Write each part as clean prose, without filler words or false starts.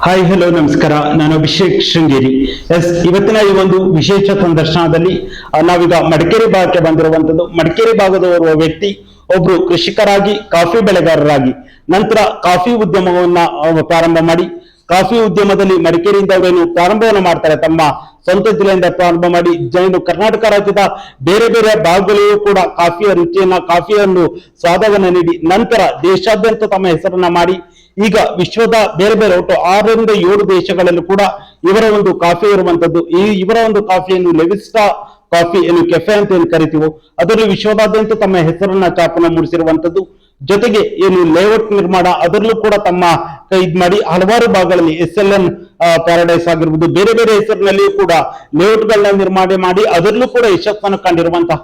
Hi hello ನಮಸ್ಕಾರ. ನಾನು ಅಭಿಷೇಕ್ ಶೃಂಗೇರಿ. ಇವತ್ತಿನ ಈ ಒಂದು ವಿಶೇಷ ಸಂದರ್ಶನದಲ್ಲಿ ನಾವೀಗ ಮಡಿಕೇರಿ ಭಾಗಕ್ಕೆ ಬಂದಿರುವಂತದ್ದು. ಮಡಿಕೇರಿ ಭಾಗದ ಓರ್ವ ವ್ಯಕ್ತಿ ಒಬ್ರು ಕೃಷಿಕರಾಗಿ, ಕಾಫಿ ಬೆಳೆಗಾರರಾಗಿ, ನಂತರ ಕಾಫಿ ಉದ್ಯಮವನ್ನ ಪ್ರಾರಂಭ ಮಾಡಿ, ಕಾಫಿ ಉದ್ಯಮದಲ್ಲಿ ಮಡಿಕೇರಿಯಿಂದ ಅವರೇನು ಪ್ರಾರಂಭವನ್ನು ಮಾಡ್ತಾರೆ, ತಮ್ಮ ಸ್ವಂತ ಜಿಲ್ಲೆಯಿಂದ ಪ್ರಾರಂಭ ಮಾಡಿ ಕರ್ನಾಟಕ ರಾಜ್ಯದ ಬೇರೆ ಬೇರೆ ಭಾಗಗಳಿಗೂ ಕೂಡ ಕಾಫಿಯ ರುಚಿಯನ್ನ, ಕಾಫಿಯನ್ನು ಸ್ವಾದವನ್ನು ನೀಡಿ, ನಂತರ ದೇಶಾದ್ಯಂತ ತಮ್ಮ ಹೆಸರನ್ನ ಮಾಡಿ ಈಗ ವಿಶ್ವದ ಬೇರೆ ಬೇರೆ ಒಟ್ಟು 6 ರಿಂದ 7 ದೇಶಗಳಲ್ಲೂ ಕೂಡ ಇವರ ಒಂದು ಕಾಫಿ ಇರುವಂತದ್ದು. ಇವರ ಒಂದು ಕಾಫಿಯನ್ನು ಲೆವಿಸ್ಟಾ ಕಾಫಿ ಏನು ಕೆಫೆ ಅಂತ ಏನು ಕರಿತೀವೋ ಅದರಲ್ಲಿ ವಿಶ್ವದಾದ್ಯಂತ ತಮ್ಮ ಹೆಸರನ್ನ ಚಾಪನ್ನ ಮೂಡಿಸಿರುವಂತದ್ದು. ಜೊತೆಗೆ ಏನು ಲೇಔಟ್ ನಿರ್ಮಾಣ ಅದರಲ್ಲೂ ಕೂಡ ತಮ್ಮ ಇದ್ ಮಾಡಿ ಹಲವಾರು ಭಾಗಗಳಲ್ಲಿ SLN ಪ್ಯಾರಡೈಸ್ ಆಗಿರ್ಬೋದು, ಬೇರೆ ಬೇರೆ ಹೆಸರಿನಲ್ಲಿಯೂ ಕೂಡ ಲೇಔಟ್ ಗಳನ್ನ ನಿರ್ಮಾಣ ಮಾಡಿ ಅದರಲ್ಲೂ ಕೂಡ ಯಶಸ್ಸನ್ನು ಕಂಡಿರುವಂತಹ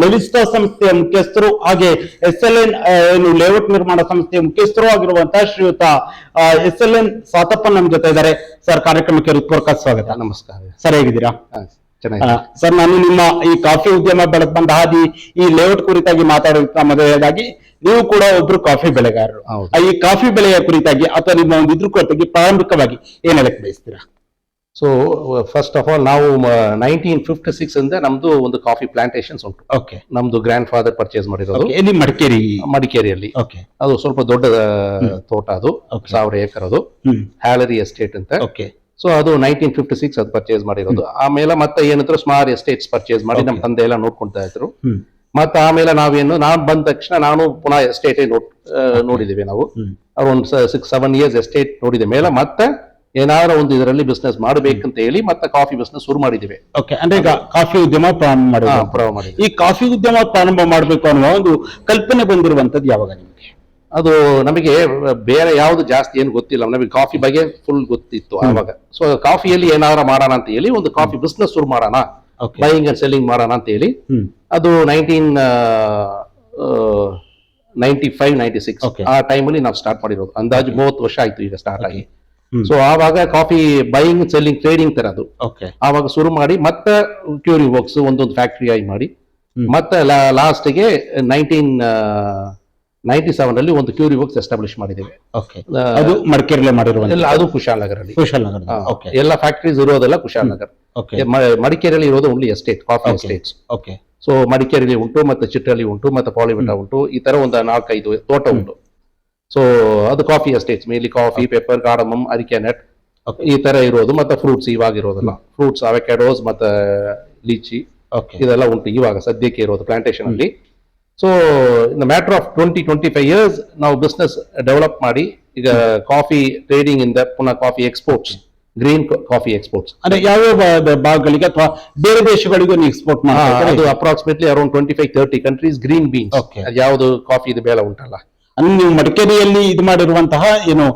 ಲೆವಿಸ್ಟಾ ಸಂಸ್ಥೆಯ ಮುಖ್ಯಸ್ಥರು, ಹಾಗೆ SLN ಏನು ಲೇಔಟ್ ನಿರ್ಮಾಣ ಸಂಸ್ಥೆಯ ಮುಖ್ಯಸ್ಥರು ಆಗಿರುವಂತಹ ಶ್ರೀಯುತ SLN ಸಾತಪ್ಪ ನಮ್ಮ ಜೊತೆ ಇದ್ದಾರೆ. ಸರ್, ಕಾರ್ಯಕ್ರಮಕ್ಕೆ ಹೃತ್ಪೂರ್ವಕ ಸ್ವಾಗತ. ನಮಸ್ಕಾರ ಸರ್, ಹೇಗಿದ್ದೀರಾ? ಸರ್, ನಾನು ನಿಮ್ಮ ಈ ಕಾಫಿ ಉದ್ಯಮ ಬೆಳೆದ ಬಂದ ಹಾದಿ ಈ ಲೇಔಟ್ ಕುರಿತಾಗಿ ಮಾತಾಡುತ್ತಾ ಮೊದಲನೇದಾಗಿ ನೀವು ಕೂಡ ಒಬ್ರು ಕಾಫಿ ಬೆಳೆಗಾರರು. ಈ ಕಾಫಿ ಬೆಳೆಯ ಕುರಿತಾಗಿ ಅಥವಾ ನಿಮ್ಮ ಒಂದು ಇದ್ರ ಕುರಿತಾಗಿ ಪ್ರಾರಂಭಿಕವಾಗಿ ಏನ್ ಹೇಳಕ್ ಬಯಸ್ತೀರಾ? ಸೊ ಫಸ್ಟ್ ಆಫ್ ಆಲ್ ನಾವು 1956 ಇಂದ ನಮ್ದು ಒಂದು ಕಾಫಿ ಪ್ಲಾಂಟೇಶನ್ಸ್ ಉಂಟು. ಓಕೆ. ನಮ್ದು ಗ್ರ್ಯಾಂಡ್ ಫಾದರ್ ಪರ್ಚೇಸ್ ಮಾಡಿರೋದು ಎಲ್ಲಿ? ಮಡಿಕೇರಿಯಲ್ಲಿ. ಓಕೆ. ಅದು ಸ್ವಲ್ಪ ದೊಡ್ಡ ತೋಟ, ಅದು 1000 ಏಕರ್, ಅದು ಹ್ಯಾಲರಿ ಎಸ್ಟೇಟ್ ಅಂತ. ಓಕೆ. ಸೊ ಅದು 1956 ಅದು ಪರ್ಚೇಸ್ ಮಾಡಿರೋದು. ಆಮೇಲೆ ಮತ್ತೆ ಏನಿದ್ರು ಸ್ಮಾರ್ ಎಸ್ಟೇಟ್ಸ್ ಪರ್ಚೇಸ್ ಮಾಡಿ ನಮ್ಮ ತಂದೆ ಎಲ್ಲ ನೋಡ್ಕೊಂತಾ ಇದ್ರು. ಮತ್ತೆ ಆಮೇಲೆ ನಾನ್ ಬಂದ ತಕ್ಷಣ ನಾನು ಪುನಃ ಎಸ್ಟೇಟ್ ನೋಡಿದೀವಿ. ನಾವು ಒಂದು 6-7 ಇಯರ್ಸ್ ಎಸ್ಟೇಟ್ ನೋಡಿದ ಮೇಲೆ ಮತ್ತೆ ಏನಾದ್ರು ಒಂದು ಇದರಲ್ಲಿ ಬಿಸ್ನೆಸ್ ಮಾಡಬೇಕಂತ ಹೇಳಿ ಮತ್ತೆ ಕಾಫಿ ಬಿಸ್ನೆಸ್ ಶುರು ಮಾಡಿದಿವಿ. ಓಕೆ. ಅಂದ್ರೆ ಈಗ ಕಾಫಿ ಉದ್ಯಮ ಪ್ರಾರಂಭ ಮಾಡಿ ಈ ಕಾಫಿ ಉದ್ಯಮ ಪ್ರಾರಂಭ ಮಾಡಬೇಕು ಅನ್ನುವ ಒಂದು ಕಲ್ಪನೆ ಬಂದಿರುವಂತದ್ದು ಯಾವಾಗ ನಿಮಗೆ? ಅದು ನಮಗೆ ಬೇರೆ ಯಾವ್ದು ಜಾಸ್ತಿ ಏನು ಗೊತ್ತಿಲ್ಲ, ನಮಗೆ ಕಾಫಿ ಬಗ್ಗೆ ಫುಲ್ ಗೊತ್ತಿತ್ತು ಆವಾಗ. ಸೊ ಕಾಫಿಯಲ್ಲಿ ಏನಾದ್ರು ಮಾಡೋಣ ಅಂತ ಹೇಳಿ ಒಂದು ಕಾಫಿ ಬಿಸ್ನೆಸ್ ಶುರು ಮಾಡೋಣ, ಬೈಯಿಂಗ್ ಅಂಡ್ ಸೆಲ್ಲಿಂಗ್ ಮಾಡೋಣ ಅಂತ ಹೇಳಿ ಅದು 1995-96 ಆ ಟೈಮಲ್ಲಿ ನಾವು ಸ್ಟಾರ್ಟ್ ಮಾಡಿರೋದು. ಅಂದಾಜು 30 ವರ್ಷ ಆಯ್ತು ಈಗ ಸ್ಟಾರ್ಟ್ ಆಗಿ. ಸೊ ಆವಾಗ ಕಾಫಿ ಬೈಯಿಂಗ್ ಸೆಲ್ಲಿಂಗ್ ಟ್ರೇಡಿಂಗ್ ತರ ಅದು ಆವಾಗ ಶುರು ಮಾಡಿ ಮತ್ತೆ ಕ್ಯೂರಿ ವರ್ಕ್ಸ್ ಒಂದೊಂದು ಫ್ಯಾಕ್ಟರಿ ಆಗಿ ಮಾಡಿ ಮತ್ತೆ ಲಾಸ್ಟ್ಗೆ 1997 ಅಲ್ಲಿ ಒಂದು ಕ್ಯೂರಿ ವರ್ಕ್ಸ್ ಎಸ್ಟಾಬ್ಲಿಷ್ ಮಾಡಿದ್ದೇವೆ. ಅದು ಮಡಿಕೇರಿಯಲ್ಲೇ ಮಾಡಿರುವಂತ? ಅದು ಕುಶಾಲನಗರಲ್ಲಿ. ಎಲ್ಲ ಫ್ಯಾಕ್ಟರೀಸ್ ಇರೋದೆಲ್ಲ ಕುಶಾಲನಗರ್. ಮಡಿಕೇರಿಯಲ್ಲಿ ಇರೋದು only estate, coffee estates. So ಮಡಿಕೇರಿಯಲ್ಲಿ ಉಂಟು, ಮತ್ತೆ ಚಿಟ್ಟಲ್ಲಿ ಉಂಟು, ಮತ್ತೆ ಪಾಲಿವೆಟ ಉಂಟು, ಈ ತರ ಒಂದು 4-5 ತೋಟ ಉಂಟು. ಸೊ ಅದು ಕಾಫಿ ಎಸ್ಟೇಟ್ಸ್, ಮೇಲಿ coffee, pepper, cardamom, areca nut ಈ ತರ ಇರೋದು. ಮತ್ತೆ ಫ್ರೂಟ್ಸ್ ಇವಾಗ ಇರೋದಲ್ಲ, ಫ್ರೂಟ್ಸ್ ಅವಕ್ಯಾಡೋಸ್ ಮತ್ತೆ ಲೀಚಿ ಇದೆಲ್ಲ ಉಂಟು ಇವಾಗ ಸದ್ಯಕ್ಕೆ ಇರೋದು ಪ್ಲಾಂಟೇಶನ್ ಅಲ್ಲಿ. So in matter of 20-25 years ನಾವು ಬಿಸ್ನೆಸ್ ಡೆವಲಪ್ ಮಾಡಿ ಈಗ ಕಾಫಿ ಟ್ರೇಡಿಂಗ್ ಇಂದ ಪುನಃ coffee exports, green coffee exports ಅಂದ್ರೆ ಯಾವ ಭಾಗಗಳಿಗೆ ಅಥವಾ ಬೇರೆ ದೇಶಗಳಿಗೂ ಎಕ್ಸ್ಪೋರ್ಟ್ ಮಾಡಿ ಅದು approximately around 25-30 countries green beans. ಯಾವ್ದು ಕಾಫಿ ಇದು ಬೇಳೆ ಉಂಟಲ್ಲ, ನೀವು ಮಡಿಕೇರಿಯಲ್ಲಿ ಇದು ಮಾಡಿರುವಂತಹ ಏನು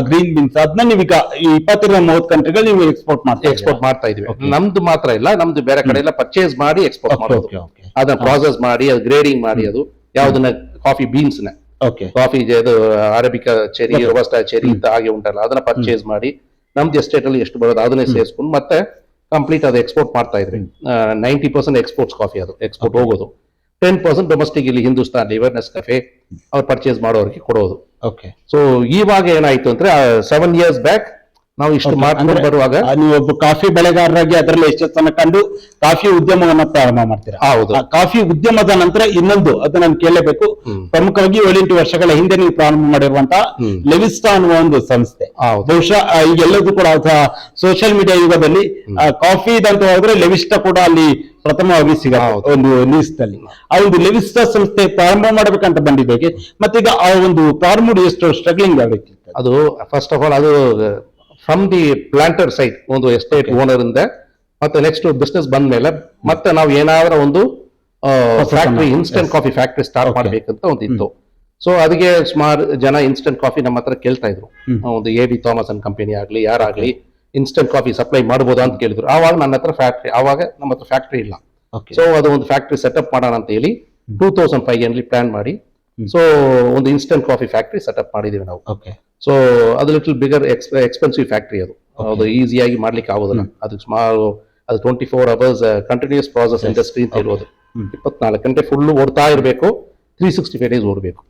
ಗ್ರೀನ್ ಬೀನ್ಸ್ ಅದನ್ನ ನೀವೀಗ 20-30 ಕಂಟ್ರಿಗಳು ನೀವು ಎಕ್ಸ್ಪೋರ್ಟ್ ಮಾಡ್ತಾ ಇದೀವಿ. ನಮ್ದು ಮಾತ್ರ ಇಲ್ಲ, ನಮ್ದು ಬೇರೆ ಕಡೆ ಎಲ್ಲ ಪರ್ಚೇಸ್ ಮಾಡಿ ಎಕ್ಸ್ಪೋರ್ಟ್ ಮಾಡೋದು. ಅದನ್ನ ಪ್ರಾಸೆಸ್ ಮಾಡಿ ಅದು ಗ್ರೇಡಿಂಗ್ ಮಾಡಿ ಅದು ಯಾವ್ದನ್ನ ಕಾಫಿ ಬೀನ್ಸ್ ನ ಕಾಫಿ ಅದು ಅರೇಬಿಕಾ ಚೆರಿ, ರೋಬಸ್ಟಾ ಚೆರಿ ಅಂತ ಹಾಗೆ ಉಂಟಲ್ಲ ಅದನ್ನ ಪರ್ಚೇಸ್ ಮಾಡಿ ನಮ್ದು ಎಸ್ಟೇಟ್ ಅಲ್ಲಿ ಎಷ್ಟು ಬರೋದು ಅದನ್ನೇ ಸೇರಿಸ್ಕೊಂಡು ಮತ್ತೆ ಕಂಪ್ಲೀಟ್ ಅದು ಎಕ್ಸ್ಪೋರ್ಟ್ ಮಾಡ್ತಾ ಇದ್ವಿ. 90% ಎಕ್ಸ್ಪೋರ್ಟ್ಸ್ ಕಾಫಿ, ಅದು ಎಕ್ಸ್ಪೋರ್ಟ್ ಹೋಗೋದು. 10% ಡೊಮೆಸ್ಟಿಕ್ ಇಲ್ಲಿ ಹಿಂದೂಸ್ತಾನ್ ಲಿವರ್, ನೆಸ್ಕಫೆ ಅವ್ರು ಪರ್ಚೇಸ್ ಮಾಡೋರಿಗೆ ಕೊಡೋದು. ಸೊ ಇವಾಗ ಏನಾಯ್ತು ಅಂದ್ರೆ 7 ಇಯರ್ಸ್ ಬ್ಯಾಕ್ ನಾವು ಇಷ್ಟು ಮಾಡ್ಕೊಂಡು ಬರುವಾಗ ನೀವು ಒಬ್ಬ ಕಾಫಿ ಬೆಳೆಗಾರರಾಗಿ ಅದರಲ್ಲಿ ಯಶಸ್ಸನ್ನು ಕಂಡು ಕಾಫಿ ಉದ್ಯಮವನ್ನ ಪ್ರಾರಂಭ ಮಾಡ್ತೀರಾ. ಹೌದು. ಕಾಫಿ ಉದ್ಯಮದ ನಂತರ ಇನ್ನೊಂದು ಅದು ನಾನು ಕೇಳಲೇಬೇಕು, ಪ್ರಮುಖವಾಗಿ 7-8 ವರ್ಷಗಳ ಹಿಂದೆ ನೀವು ಪ್ರಾರಂಭ ಮಾಡಿರುವಂತಹ ಲೆವಿಸ್ಟಾ ಅನ್ನುವ ಒಂದು ಸಂಸ್ಥೆ. ಬಹುಶಃ ಈಗೆಲ್ಲದೂ ಕೂಡ ಸೋಷಿಯಲ್ ಮೀಡಿಯಾ ಯುಗದಲ್ಲಿ ಕಾಫಿ ಇದಂತ ಹೋದ್ರೆ ಲೆವಿಸ್ಟಾ ಕೂಡ ಅಲ್ಲಿ ಪ್ರಥಮವಾಗಿ ಸಿಗುತ್ತೆ ಒಂದು ಲಿಸ್ಟ್ ಅಲ್ಲಿ. ಆ ಒಂದು ಲೆವಿಸ್ಟಾ ಸಂಸ್ಥೆ ಪ್ರಾರಂಭ ಮಾಡಬೇಕಂತ ಬಂದಿದ್ದೇವೆ. ಮತ್ತೀಗ ಆ ಒಂದು ಪ್ರಾರಂಭ ಎಷ್ಟು ಸ್ಟ್ರಗ್ಲಿಂಗ್ ಆಗುತ್ತೆ? ಅದು ಫಸ್ಟ್ ಆಫ್ ಆಲ್ ಅದು ಫ್ರಮ್ ದಿ ಪ್ಲಾಂಟರ್ ಸೈಡ್ ಒಂದು ಎಸ್ಟೇಟ್ ಓನರ್ ಇಂದ ಮತ್ತೆ ನೆಕ್ಸ್ಟ್ ಬಿಸ್ನೆಸ್ ಬಂದ ಮೇಲೆ ಮತ್ತೆ ನಾವು ಏನಾದ್ರೂ ಒಂದು factory, instant coffee factory start ಮಾಡ್ಬೇಕಂತ ಒಂದು ಇತ್ತು. ಸೊ ಅದಕ್ಕೆ ಸುಮಾರು ಜನ ಇನ್ಸ್ಟೆಂಟ್ ಕಾಫಿ ನಮ್ಮ ಹತ್ರ ಕೇಳ್ತಾ ಇದ್ರು. ಒಂದು AB ಥಾಮಸ್ ಅಂಡ್ ಕಂಪನಿ ಆಗ್ಲಿ ಯಾರಾಗ್ಲಿ ಇನ್ಸ್ಟೆಂಟ್ ಕಾಫಿ ಸಪ್ಲೈ ಮಾಡಬಹುದಾ ಅಂತ ಕೇಳಿದ್ರು. ಆವಾಗ ನನ್ನ ಹತ್ರ ಫ್ಯಾಕ್ಟರಿ, ಆವಾಗ ನಮ್ಮ ಹತ್ರ ಫ್ಯಾಕ್ಟರಿ ಇಲ್ಲ. ಸೊ ಅದು ಒಂದು ಫ್ಯಾಕ್ಟರಿ ಸೆಟಪ್ ಮಾಡೋಣ ಅಂತ ಹೇಳಿ 2005 ಪ್ಲಾನ್ ಮಾಡಿ ಸೊ ಒಂದು ಇನ್ಸ್ಟೆಂಟ್ ಕಾಫಿ ಫ್ಯಾಕ್ಟರಿ ಸೆಟಪ್ ಮಾಡಿದೀವಿ ನಾವು. ಸೊ ಅದು ಲಿಟಲ್ ಬಿಗರ್ ಎಕ್ಸ್ಪೆನ್ಸಿವ್ ಫ್ಯಾಕ್ಟರಿ. ಅದು ಈಸಿಯಾಗಿ ಮಾಡ್ಲಿಕ್ಕೆ ಆಗೋದಿಲ್ಲ. ಅದಕ್ಕೆ ಸುಮಾರು ಅದು 24 hours ಕಂಟಿನ್ಯೂಸ್ ಪ್ರಾಸೆಸ್ ಇಂಡಸ್ಟ್ರಿ ಅಂತ ಇರೋದು. 24 ಗಂಟೆ ಫುಲ್ ಓಡ್ತಾ ಇರಬೇಕು, 365 days ಓಡಬೇಕು,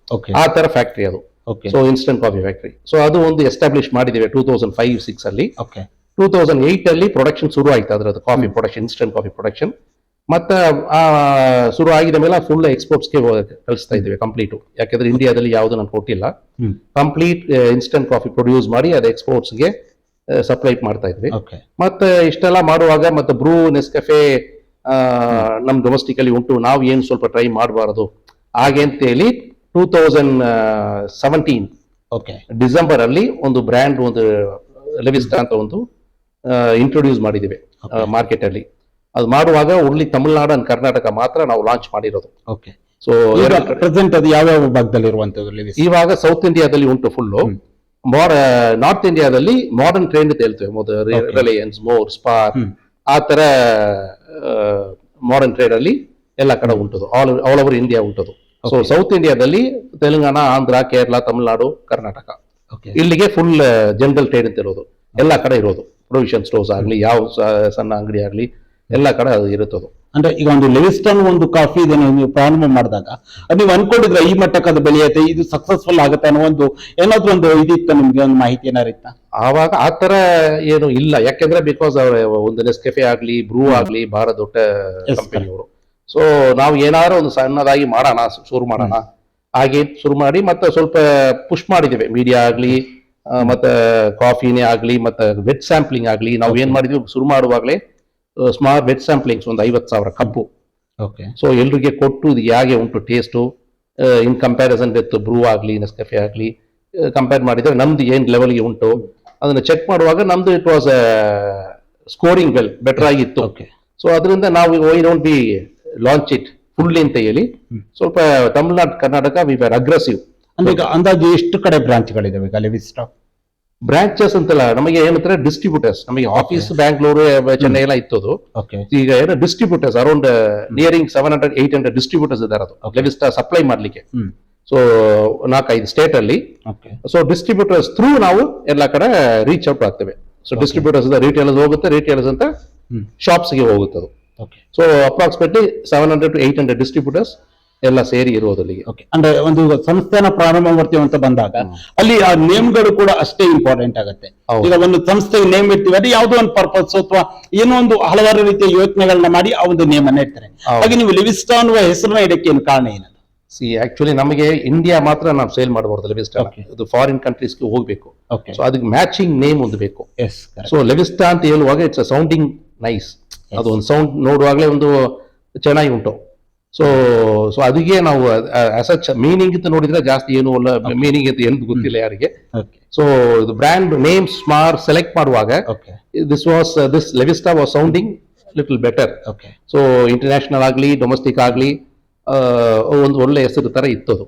ಆ ತರ ಫ್ಯಾಕ್ಟರಿ ಅದು. Okay so instant coffee factory. So ಅದು ಒಂದು ಎಸ್ಟಾಬ್ಲಿಷ್ ಮಾಡಿದ್ದೇವೆ 2005-6 ಅಲ್ಲಿ. ಓಕೆ 2008 ಅಲ್ಲಿ ಪ್ರೊಡಕ್ಷನ್ ಶುರು ಆಯ್ತು ಅದರದ್ದು coffee production, instant coffee production. ಮತ್ತೆ ಶುರು ಆಗಿದ ಮೇಲೆ ಫುಲ್ ಎಕ್ಸ್ಪೋರ್ಟ್ಸ್ಗೆ ಕಳಿಸ್ತಾ ಇದ್ದೇವೆ ಕಂಪ್ಲೀಟ್. ಯಾಕಂದ್ರೆ ಇಂಡಿಯಾದಲ್ಲಿ ಯಾವುದು ನಾನು ಕೊಟ್ಟಿಲ್ಲ, ಕಂಪ್ಲೀಟ್ ಇನ್ಸ್ಟೆಂಟ್ ಕಾಫಿ ಪ್ರೊಡ್ಯೂಸ್ ಮಾಡಿ ಅದು ಎಕ್ಸ್ಪೋರ್ಟ್ಸ್ಗೆ ಸಪ್ಲೈ ಮಾಡ್ತಾ ಇದ್ವಿ. ಓಕೆ ಮತ್ತೆ ಇಷ್ಟೆಲ್ಲ ಮಾಡುವಾಗ ಮತ್ತೆ ಬ್ರೂ, ನೆಸ್ಕೆಫೆ ನಮ್ ಡೊಮೆಸ್ಟಿಕ್ ಅಲ್ಲಿ ಉಂಟು, ನಾವು ಏನು ಸ್ವಲ್ಪ ಟ್ರೈ ಮಾಡಬಾರದು ಹಾಗೆ ಅಂತ ಹೇಳಿ 2017 ಓಕೆ ಡಿಸೆಂಬರ್ ಅಲ್ಲಿ ಒಂದು ಬ್ರ್ಯಾಂಡ್, ಒಂದು ಲೆವಿಸ್ಟಾ ಅಂತ ಒಂದು ಇಂಟ್ರೊಡ್ಯೂಸ್ ಮಾಡಿದ್ದೇವೆ ಮಾರ್ಕೆಟ್ ಅಲ್ಲಿ. ಅದು ಮಾಡುವಾಗ ಓನ್ಲಿ ತಮಿಳುನಾಡು ಅಂಡ್ ಕರ್ನಾಟಕ ಮಾತ್ರ ನಾವು ಲಾಂಚ್ ಮಾಡಿರೋದು. ಓಕೆ ಸೊ ಪ್ರೆಸೆಂಟ್ ಅದು ಯಾವ ಭಾಗದಲ್ಲಿ ಇರುವಂತದ್ದು? ಇವಾಗ ಸೌತ್ ಇಂಡಿಯಾದಲ್ಲಿ ಉಂಟು ಫುಲ್ಲು. ನಾರ್ತ್ ಇಂಡಿಯಾದಲ್ಲಿ ಮಾಡರ್ನ್ ಟ್ರೆಂಡ್ ಅಂತ ಹೇಳ್ತೇವೆ, ಮೊದಲು ರಿಲಯನ್ಸ್, ಮೋರ್, ಸ್ಪಾರ್ ಆ ತರ ಮಾಡರ್ನ್ ಟ್ರೇಡ್ ಅಲ್ಲಿ ಎಲ್ಲ ಕಡೆ ಉಂಟದು, ಆಲ್ ಓವರ್ ಇಂಡಿಯಾ ಉಂಟದು. ಸೊ ಸೌತ್ ಇಂಡಿಯಾದಲ್ಲಿ ತೆಲಂಗಾಣ, ಆಂಧ್ರ, ಕೇರಳ, ತಮಿಳುನಾಡು, ಕರ್ನಾಟಕ ಇಲ್ಲಿಗೆ ಫುಲ್ ಜನರಲ್ ಟ್ರೇಡ್ ಅಂತ ಇರೋದು, ಎಲ್ಲ ಕಡೆ ಇರೋದು. ಪ್ರೊವಿಷನ್ ಸ್ಟೋರ್ಸ್ ಆಗ್ಲಿ, ಯಾವ ಸಣ್ಣ ಅಂಗಡಿ ಆಗ್ಲಿ, ಎಲ್ಲ ಕಡೆ ಅದು ಇರುತ್ತದು. ಅಂದ್ರೆ ಈಗ ಒಂದು ಲೆವಿಸ್ಟನ್ ಒಂದು ಕಾಫಿ ಇದನ್ನು ನೀವು ಪ್ರಾರಂಭ ಮಾಡಿದಾಗ ನೀವು ಅನ್ಕೊಂಡಿದ್ರೆ ಈ ಮಟ್ಟಕ್ಕೆ ಅದು ಬೆಳೆಯುತ್ತೆ, ಇದು ಸಕ್ಸಸ್ಫುಲ್ ಆಗುತ್ತೆ ಅನ್ನೋ ಒಂದು ಏನಾದ್ರೂ ಒಂದು ಇದಿತ್ತ ನಿಮ್ಗೆ, ಒಂದು ಮಾಹಿತಿ ಏನಾರು ಇತ್ತ? ಆವಾಗ ಆ ತರ ಏನು ಇಲ್ಲ, ಯಾಕೆಂದ್ರೆ ಬಿಕಾಸ್ ಒಂದು ನೆಸ್ಕೆಫೆ ಆಗ್ಲಿ, ಬ್ರೂ ಆಗ್ಲಿ ಬಹಳ ದೊಡ್ಡ ಕಂಪನಿಯವರು. ಸೊ ನಾವು ಏನಾದ್ರು ಒಂದು ಸಣ್ಣದಾಗಿ ಮಾಡೋಣ, ಶುರು ಮಾಡೋಣ ಹಾಗೆ ಶುರು ಮಾಡಿ ಮತ್ತೆ ಸ್ವಲ್ಪ ಪುಷ್ ಮಾಡಿದ್ದೇವೆ. ಮೀಡಿಯಾ ಆಗ್ಲಿ, ಮತ್ತೆ ಕಾಫಿನೇ ಆಗ್ಲಿ, ಮತ್ತೆ ವೆಟ್ ಸ್ಯಾಂಪ್ಲಿಂಗ್ ಆಗ್ಲಿ. ನಾವು ಏನ್ ಮಾಡಿದ್ವಿ, ಶುರು ಮಾಡುವಾಗಲೇ ಸ್ಮಾಲ್ ವೆಟ್ ಸ್ಯಾಂಪ್ಲಿಂಗ್ಸ್ ಒಂದು 50,000 ಕಪ್ಪು. ಓಕೆ ಸೊ ಎಲ್ರಿಗೆ ಕೊಟ್ಟು ಇದು ಹೇಗೆ ಉಂಟು ಟೇಸ್ಟು ಇನ್ ಕಂಪ್ಯಾರಿಸನ್ ವಿತ್ ಬ್ರೂ ಆಗ್ಲಿ, ನೆಸ್ಕೆಫೆ ಆಗ್ಲಿ ಕಂಪೇರ್ ಮಾಡಿದ್ರೆ ನಮ್ದು ಏನ್ ಲೆವೆಲ್ಗೆ ಉಂಟು ಅದನ್ನ ಚೆಕ್ ಮಾಡುವಾಗ ನಮ್ದು it was scoring well, better ಆಗಿತ್ತು. ಸೊ ಅದರಿಂದ ನಾವು why don't be launch it fully ಅಂತ ಹೇಳಿ ಸ್ವಲ್ಪ Tamil Nadu, Karnataka we were aggressive. ಅಂದ್ರೆ ಈಗ ಅಂದಾಜು ಎಷ್ಟು ಕಡೆ ಬ್ರಾಂಚ್ಗಳಿದಾವೆ ಈಗ ಲೆವಿಸ್ಟಾ? ಬ್ರಾಂಚಸ್ ಅಂತಲ್ಲ, ನಮಗೆ ಏನಂತಾರೆ ಡಿಸ್ಟ್ರಿಬ್ಯೂಟರ್ಸ್. ನಮಗೆ ಆಫೀಸ್ ಬ್ಯಾಂಗ್ಳೂರು, ಚೆನ್ನೈ ಎಲ್ಲ ಇತ್ತದು. ಈಗ ಏನು ಡಿಸ್ಟ್ರಿಬ್ಯೂಟರ್ಸ್ ಅರೌಂಡ್ ನಿಯರಿಂಗ್ 700-800 ಡಿಸ್ಟ್ರಿಬ್ಯೂಟರ್ಸ್ ಇದ್ದಾರೆ ಅದು ಲೆವಿಸ್ಟಾ ಸಪ್ಲೈ ಮಾಡ್ಲಿಕ್ಕೆ. ಸೊ 4-5 ಸ್ಟೇಟ್ ಅಲ್ಲಿ. ಸೊ ಡಿಸ್ಟ್ರಿಬ್ಯೂಟರ್ಸ್ ಥ್ರೂ ನಾವು ಎಲ್ಲ ಕಡೆ ರೀಚ್ ಔಟ್ ಆಗ್ತೇವೆ. ಸೊ ಡಿಸ್ಟ್ರಿಬ್ಯೂಟರ್ಸ್ ರಿಟೇಲರ್ಸ್ ಹೋಗುತ್ತೆ, ರಿಟೇಲರ್ಸ್ ಅಂತ ಶಾಪ್ಸ್ಗೆ ಹೋಗುತ್ತೆ ಅದು. ಸೊ ಅಪ್ರಾಕ್ಸಿಮೇಟ್ಲಿ 700-800 ಡಿಸ್ಟ್ರಿಬ್ಯೂಟರ್ಸ್ ಎಲ್ಲ ಸೇರಿ ಇರೋದು ಅಲ್ಲಿಗೆ. ಅಂದ್ರೆ ಒಂದು ಸಂಸ್ಥೆನ ಪ್ರಾರಂಭ ಮಾಡ್ತೀವಿ ಅಂತ ಬಂದಾಗ ಅಲ್ಲಿ ಆ ನೇಮ್ಗಳು ಕೂಡ ಅಷ್ಟೇ ಇಂಪಾರ್ಟೆಂಟ್ ಆಗುತ್ತೆ. ಈಗ ಒಂದು ಸಂಸ್ಥೆಗೆ ನೇಮ್ ಇರ್ತೀವಿ, ಅದು ಯಾವುದೋ ಒಂದು ಪರ್ಪಸ್ ಅಥವಾ ಏನೋ ಒಂದು ಹಲವಾರು ರೀತಿಯ ಯೋಚನೆಗಳನ್ನ ಮಾಡಿ ಆ ಒಂದು ನೇಮ್ ಅನ್ನ ಇರ್ತಾರೆ. ಹಾಗೆ ನೀವು ಲೆವಿಸ್ಟಾ ಅನ್ನುವ ಹೆಸರನ್ನ ಇದಕ್ಕೆ ಏನು ಕಾರಣ ಏನದು? ಆಕ್ಚುಲಿ ನಮಗೆ ಇಂಡಿಯಾ ಮಾತ್ರ ನಾವು ಸೇಲ್ ಮಾಡಬಾರ್ದು ಲೆವಿಸ್ಟಾ, ಇದು ಫಾರಿನ್ ಕಂಟ್ರೀಸ್ಗೆ ಹೋಗ್ಬೇಕು. ಸೊ ಅದಕ್ಕೆ ಮ್ಯಾಚಿಂಗ್ ನೇಮ್ ಒಂದು ಬೇಕು. ಸೊ ಲೆವಿಸ್ಟಾ ಅಂತ ಹೇಳುವಾಗ ಇಟ್ಸ್ ಅ ಸೌಂಡಿಂಗ್ ನೈಸ್, ಅದು ಒಂದು ಸೌಂಡ್ ನೋಡುವಾಗಲೇ ಒಂದು ಚೆನ್ನಾಗಿ ಉಂಟು. ಸೊ ಅದಕ್ಕೆ ನಾವು ಅಸಚ್ ಮೀನಿಂಗ್ ಅಂತ ನೋಡಿದ್ರೆ ಜಾಸ್ತಿ ಏನು ಅಲ್ಲ, ಮೀನಿಂಗ್ ಅಂತ ಏನು ಗೊತ್ತಿಲ್ಲ ಯಾರಿಗೆ. ಸೊ ಇದು ಬ್ರ್ಯಾಂಡ್ ನೇಮ್ ಸೆಲೆಕ್ಟ್ ಮಾಡುವಾಗ this Levista was sounding little better. So international ಆಗ್ಲಿ, ಡೊಮೆಸ್ಟಿಕ್ ಆಗ್ಲಿ ಒಂದು ಒಳ್ಳೆ ಹೆಸರು ತರ ಇತ್ತದು.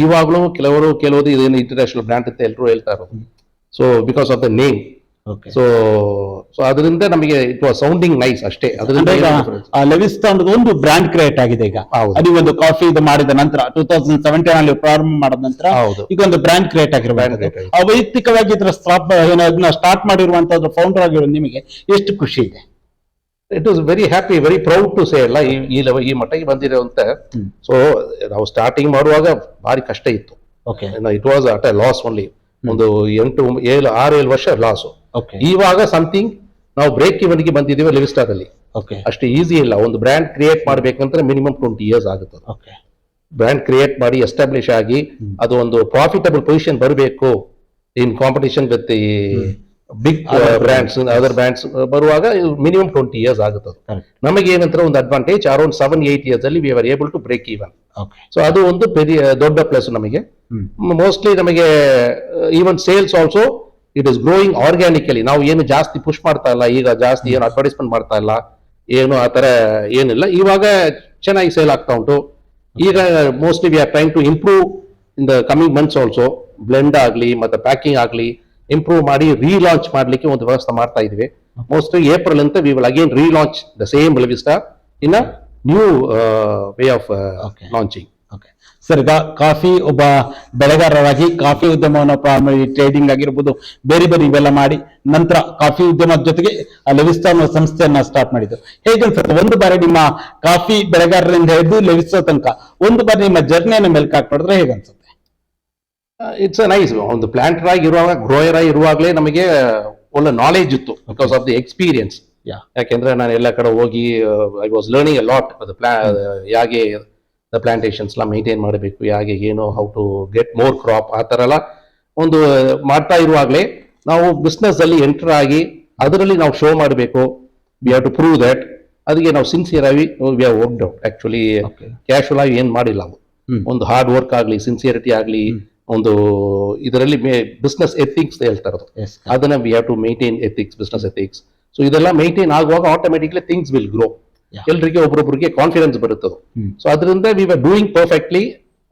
ಇವಾಗಲೂ ಕೆಲವರು ಇದೇನು ಇಂಟರ್ನ್ಯಾಷನಲ್ ಬ್ರ್ಯಾಂಡ್ ಅಂತ ಎಲ್ಲರೂ ಹೇಳ್ತಾ ಇರೋದು. So because of the name. So ಅದರಿಂದ ನಮಗೆ ಇಟ್ ವಾಸ್ ಸೌಂಡಿಂಗ್ ನೈಸ್ ಅಷ್ಟೇ. ಅದರಿಂದ ಲೆವಿಸ್ಟಾ ಅನ್ನೋದು ಒಂದು ಬ್ರ್ಯಾಂಡ್ ಕ್ರಿಯೇಟ್ ಆಗಿದೆ ಈಗ. ಅದು ಒಂದು ಕಾಫಿ ಇದು ಮಾಡಿದ ನಂತರ 2017 ಅಲ್ಲಿ ಪ್ರಾರಂಭ ಮಾಡಿದ ನಂತರ ಈಗ ಒಂದು ಬ್ರ್ಯಾಂಡ್ ಕ್ರಿಯೇಟ್ ಆಗಿರಬಹುದು. ವೈಯಕ್ತಿಕವಾಗಿ ಇದರ ಸ್ಟಾರ್ಟ್ ಮಾಡಿರುವಂತದ್ದು ಫೌಂಡರ್ ಆಗಿರೋದು ನಿಮಗೆ ಎಷ್ಟು ಖುಷಿ ಇದೆ? It was very happy, very proud to say ಅಲ್ಲ ಈ ಮಟ್ಟಿಗೆ ಬಂದಿರುವಂತ. ಸೊ ನಾವು ಸ್ಟಾರ್ಟಿಂಗ್ ಮಾಡುವಾಗ ಭಾರಿ ಕಷ್ಟ ಇತ್ತು. It was at A loss only. ಒಂದು 6-7 ವರ್ಷ ಲಾಸ್. ಇವಾಗ ಸಮಥಿಂಗ್ ನಾವು ಬ್ರೇಕ್ ಇವನ್ಗೆ ಬಂದಿದ್ದೀವಿ ಲೆವಿಸ್ಟಾದಲ್ಲಿ. ಅಷ್ಟು ಈಸಿ ಇಲ್ಲ. ಒಂದು ಬ್ರ್ಯಾಂಡ್ ಕ್ರಿಯೇಟ್ ಮಾಡ್ಬೇಕಂದ್ರೆ ಮಿನಿಮಮ್ 20 years ಆಗುತ್ತೆ. ಬ್ರ್ಯಾಂಡ್ ಕ್ರಿಯೇಟ್ ಮಾಡಿ ಎಸ್ಟಾಬ್ಲಿಷ್ ಆಗಿ ಅದು ಒಂದು ಪ್ರಾಫಿಟಬಲ್ ಪೊಸಿಷನ್ ಬರಬೇಕು in competition with the big brands, other brands ಬರುವಾಗ ಮಿನಿಮಮ್ 20 years ಆಗುತ್ತೆ. ನಮಗೆ ಏನಂದ್ರೆ ಒಂದು ಅಡ್ವಾಂಟೇಜ್, ಅರೌಂಡ್ 7-8 years ಅಲ್ಲಿ we are able to break even. So ಅದು ಒಂದು ದೊಡ್ಡ ಪ್ಲಸ್ ನಮಗೆ. ಮೋಸ್ಟ್ಲಿ ನಮಗೆ even sales also it is growing organically. ನಾವು ಏನು ಜಾಸ್ತಿ ಪುಷ್ ಮಾಡ್ತಾ ಇಲ್ಲ, ಈಗ ಜಾಸ್ತಿ ಏನು ಅಡ್ವರ್ಟೈಸ್ಮೆಂಟ್ ಮಾಡ್ತಾ ಇಲ್ಲ, ಏನು ಆ ತರ ಏನಿಲ್ಲ. ಇವಾಗ ಚೆನ್ನಾಗಿ ಸೇಲ್ ಆಗ್ತಾ ಉಂಟು. ಈಗ mostly we are trying to improve in the coming months also. Blend ಆಗ್ಲಿ ಮತ್ತೆ ಪ್ಯಾಕಿಂಗ್ ಆಗ್ಲಿ ಇಂಪ್ರೂವ್ ಮಾಡಿ ರೀಲಾಂಚ್ ಮಾಡ್ಲಿಕ್ಕೆ ಒಂದು ವ್ಯವಸ್ಥೆ ಮಾಡ್ತಾ ಇದೀವಿ. ಮೋಸ್ಟ್ಲಿ ಏಪ್ರಿಲ್ ಅಂತ we will again relaunch the same Levista in a new way of launching. Sir, ಈಗ ಕಾಫಿ ಒಬ್ಬ ಬೆಳೆಗಾರರಾಗಿ ಕಾಫಿ ಉದ್ಯಮವನ್ನು ಪ್ರಾರಂಭ, ಟ್ರೇಡಿಂಗ್ ಆಗಿರ್ಬೋದು, ಬೇರೆ ಇವೆಲ್ಲ ಮಾಡಿ ನಂತರ ಕಾಫಿ ಉದ್ಯಮದ ಜೊತೆಗೆ ಲೆವಿಸ್ಟಾ ಅನ್ನೋ ಸಂಸ್ಥೆಯನ್ನ ಸ್ಟಾರ್ಟ್ ಮಾಡಿದ್ದು ಹೇಗನ್ಸುತ್ತೆ? ಒಂದು ಬಾರಿ ನಿಮ್ಮ ಕಾಫಿ ಬೆಳೆಗಾರರಿಂದ ಹಿಡಿದು ಲೆವಿಸ್ಟಾ ತನಕ ಒಂದು ಬಾರಿ ನಿಮ್ಮ ಜರ್ನಿಯನ್ನು ಮೆಲ್ಕ್ ಹಾಕಿ ನೋಡಿದ್ರೆ ಹೇಗನ್ಸುತ್ತೆ? It's a nice. ಒಂದು ಪ್ಲಾಂಟರ್ ಆಗಿ ಇರುವಾಗ, ಗ್ರೋಯರ್ ಆಗಿ ಇರುವಾಗಲೇ ನಮಗೆ ಒಳ್ಳೆ ನಾಲೆಜ್ ಇತ್ತು ಬಿಕಾಸ್ ಆಫ್ ದಿ ಎಕ್ಸ್ಪೀರಿಯನ್ಸ್. ಯಾಕೆಂದ್ರೆ ನಾನು ಎಲ್ಲ ಕಡೆ ಹೋಗಿ I was learning a lot. ಹೇಗೆ ದ ಪ್ಲಾಂಟೇಶನ್ಸ್ ಎಲ್ಲ ಮೇಂಟೈನ್ ಮಾಡಬೇಕು, ಹೇಗೆ ಏನು, how to get more crop, ಆ ಥರ ಎಲ್ಲ ಒಂದು ಮಾಡ್ತಾ ಇರುವಾಗಲೇ ನಾವು ಬಿಸ್ನೆಸ್ ಅಲ್ಲಿ ಎಂಟರ್ ಆಗಿ ಅದರಲ್ಲಿ ನಾವು ಶೋ ಮಾಡಬೇಕು. We have to prove that. ಅದಕ್ಕೆ ನಾವು ಸಿನ್ಸಿಯರ್ ಆಗಿ we have worked out. Actually casual ಆಗಿ ಏನ್ ಮಾಡಿಲ್ಲ ನಾವು. ಒಂದು ಹಾರ್ಡ್ ವರ್ಕ್ ಆಗಲಿ, ಸಿನ್ಸಿಯರಿಟಿ ಆಗಲಿ, ಒಂದು ಇದರಲ್ಲಿ ಬಿಸ್ನೆಸ್ ಎಥಿಕ್ಸ್ ಹೇಳ್ತಾ ಇರೋದು, ಅದನ್ನ we have to maintain ethics, business ethics. So ಇದೆಲ್ಲ ಮೇಂಟೈನ್ ಆಗುವಾಗ ಆಟೋಮೆಟಿಕ್ಲಿ ಥಿಂಗ್ಸ್ ವಿಲ್ ಗ್ರೋ. ಎಲ್ರಿಗೆ ಒಬ್ಬೊಬ್ಬರಿಗೆ ಕಾನ್ಫಿಡೆನ್ಸ್ ಬರುತ್ತದೆ. ಸೊ ಅದರಿಂದ we were doing perfectly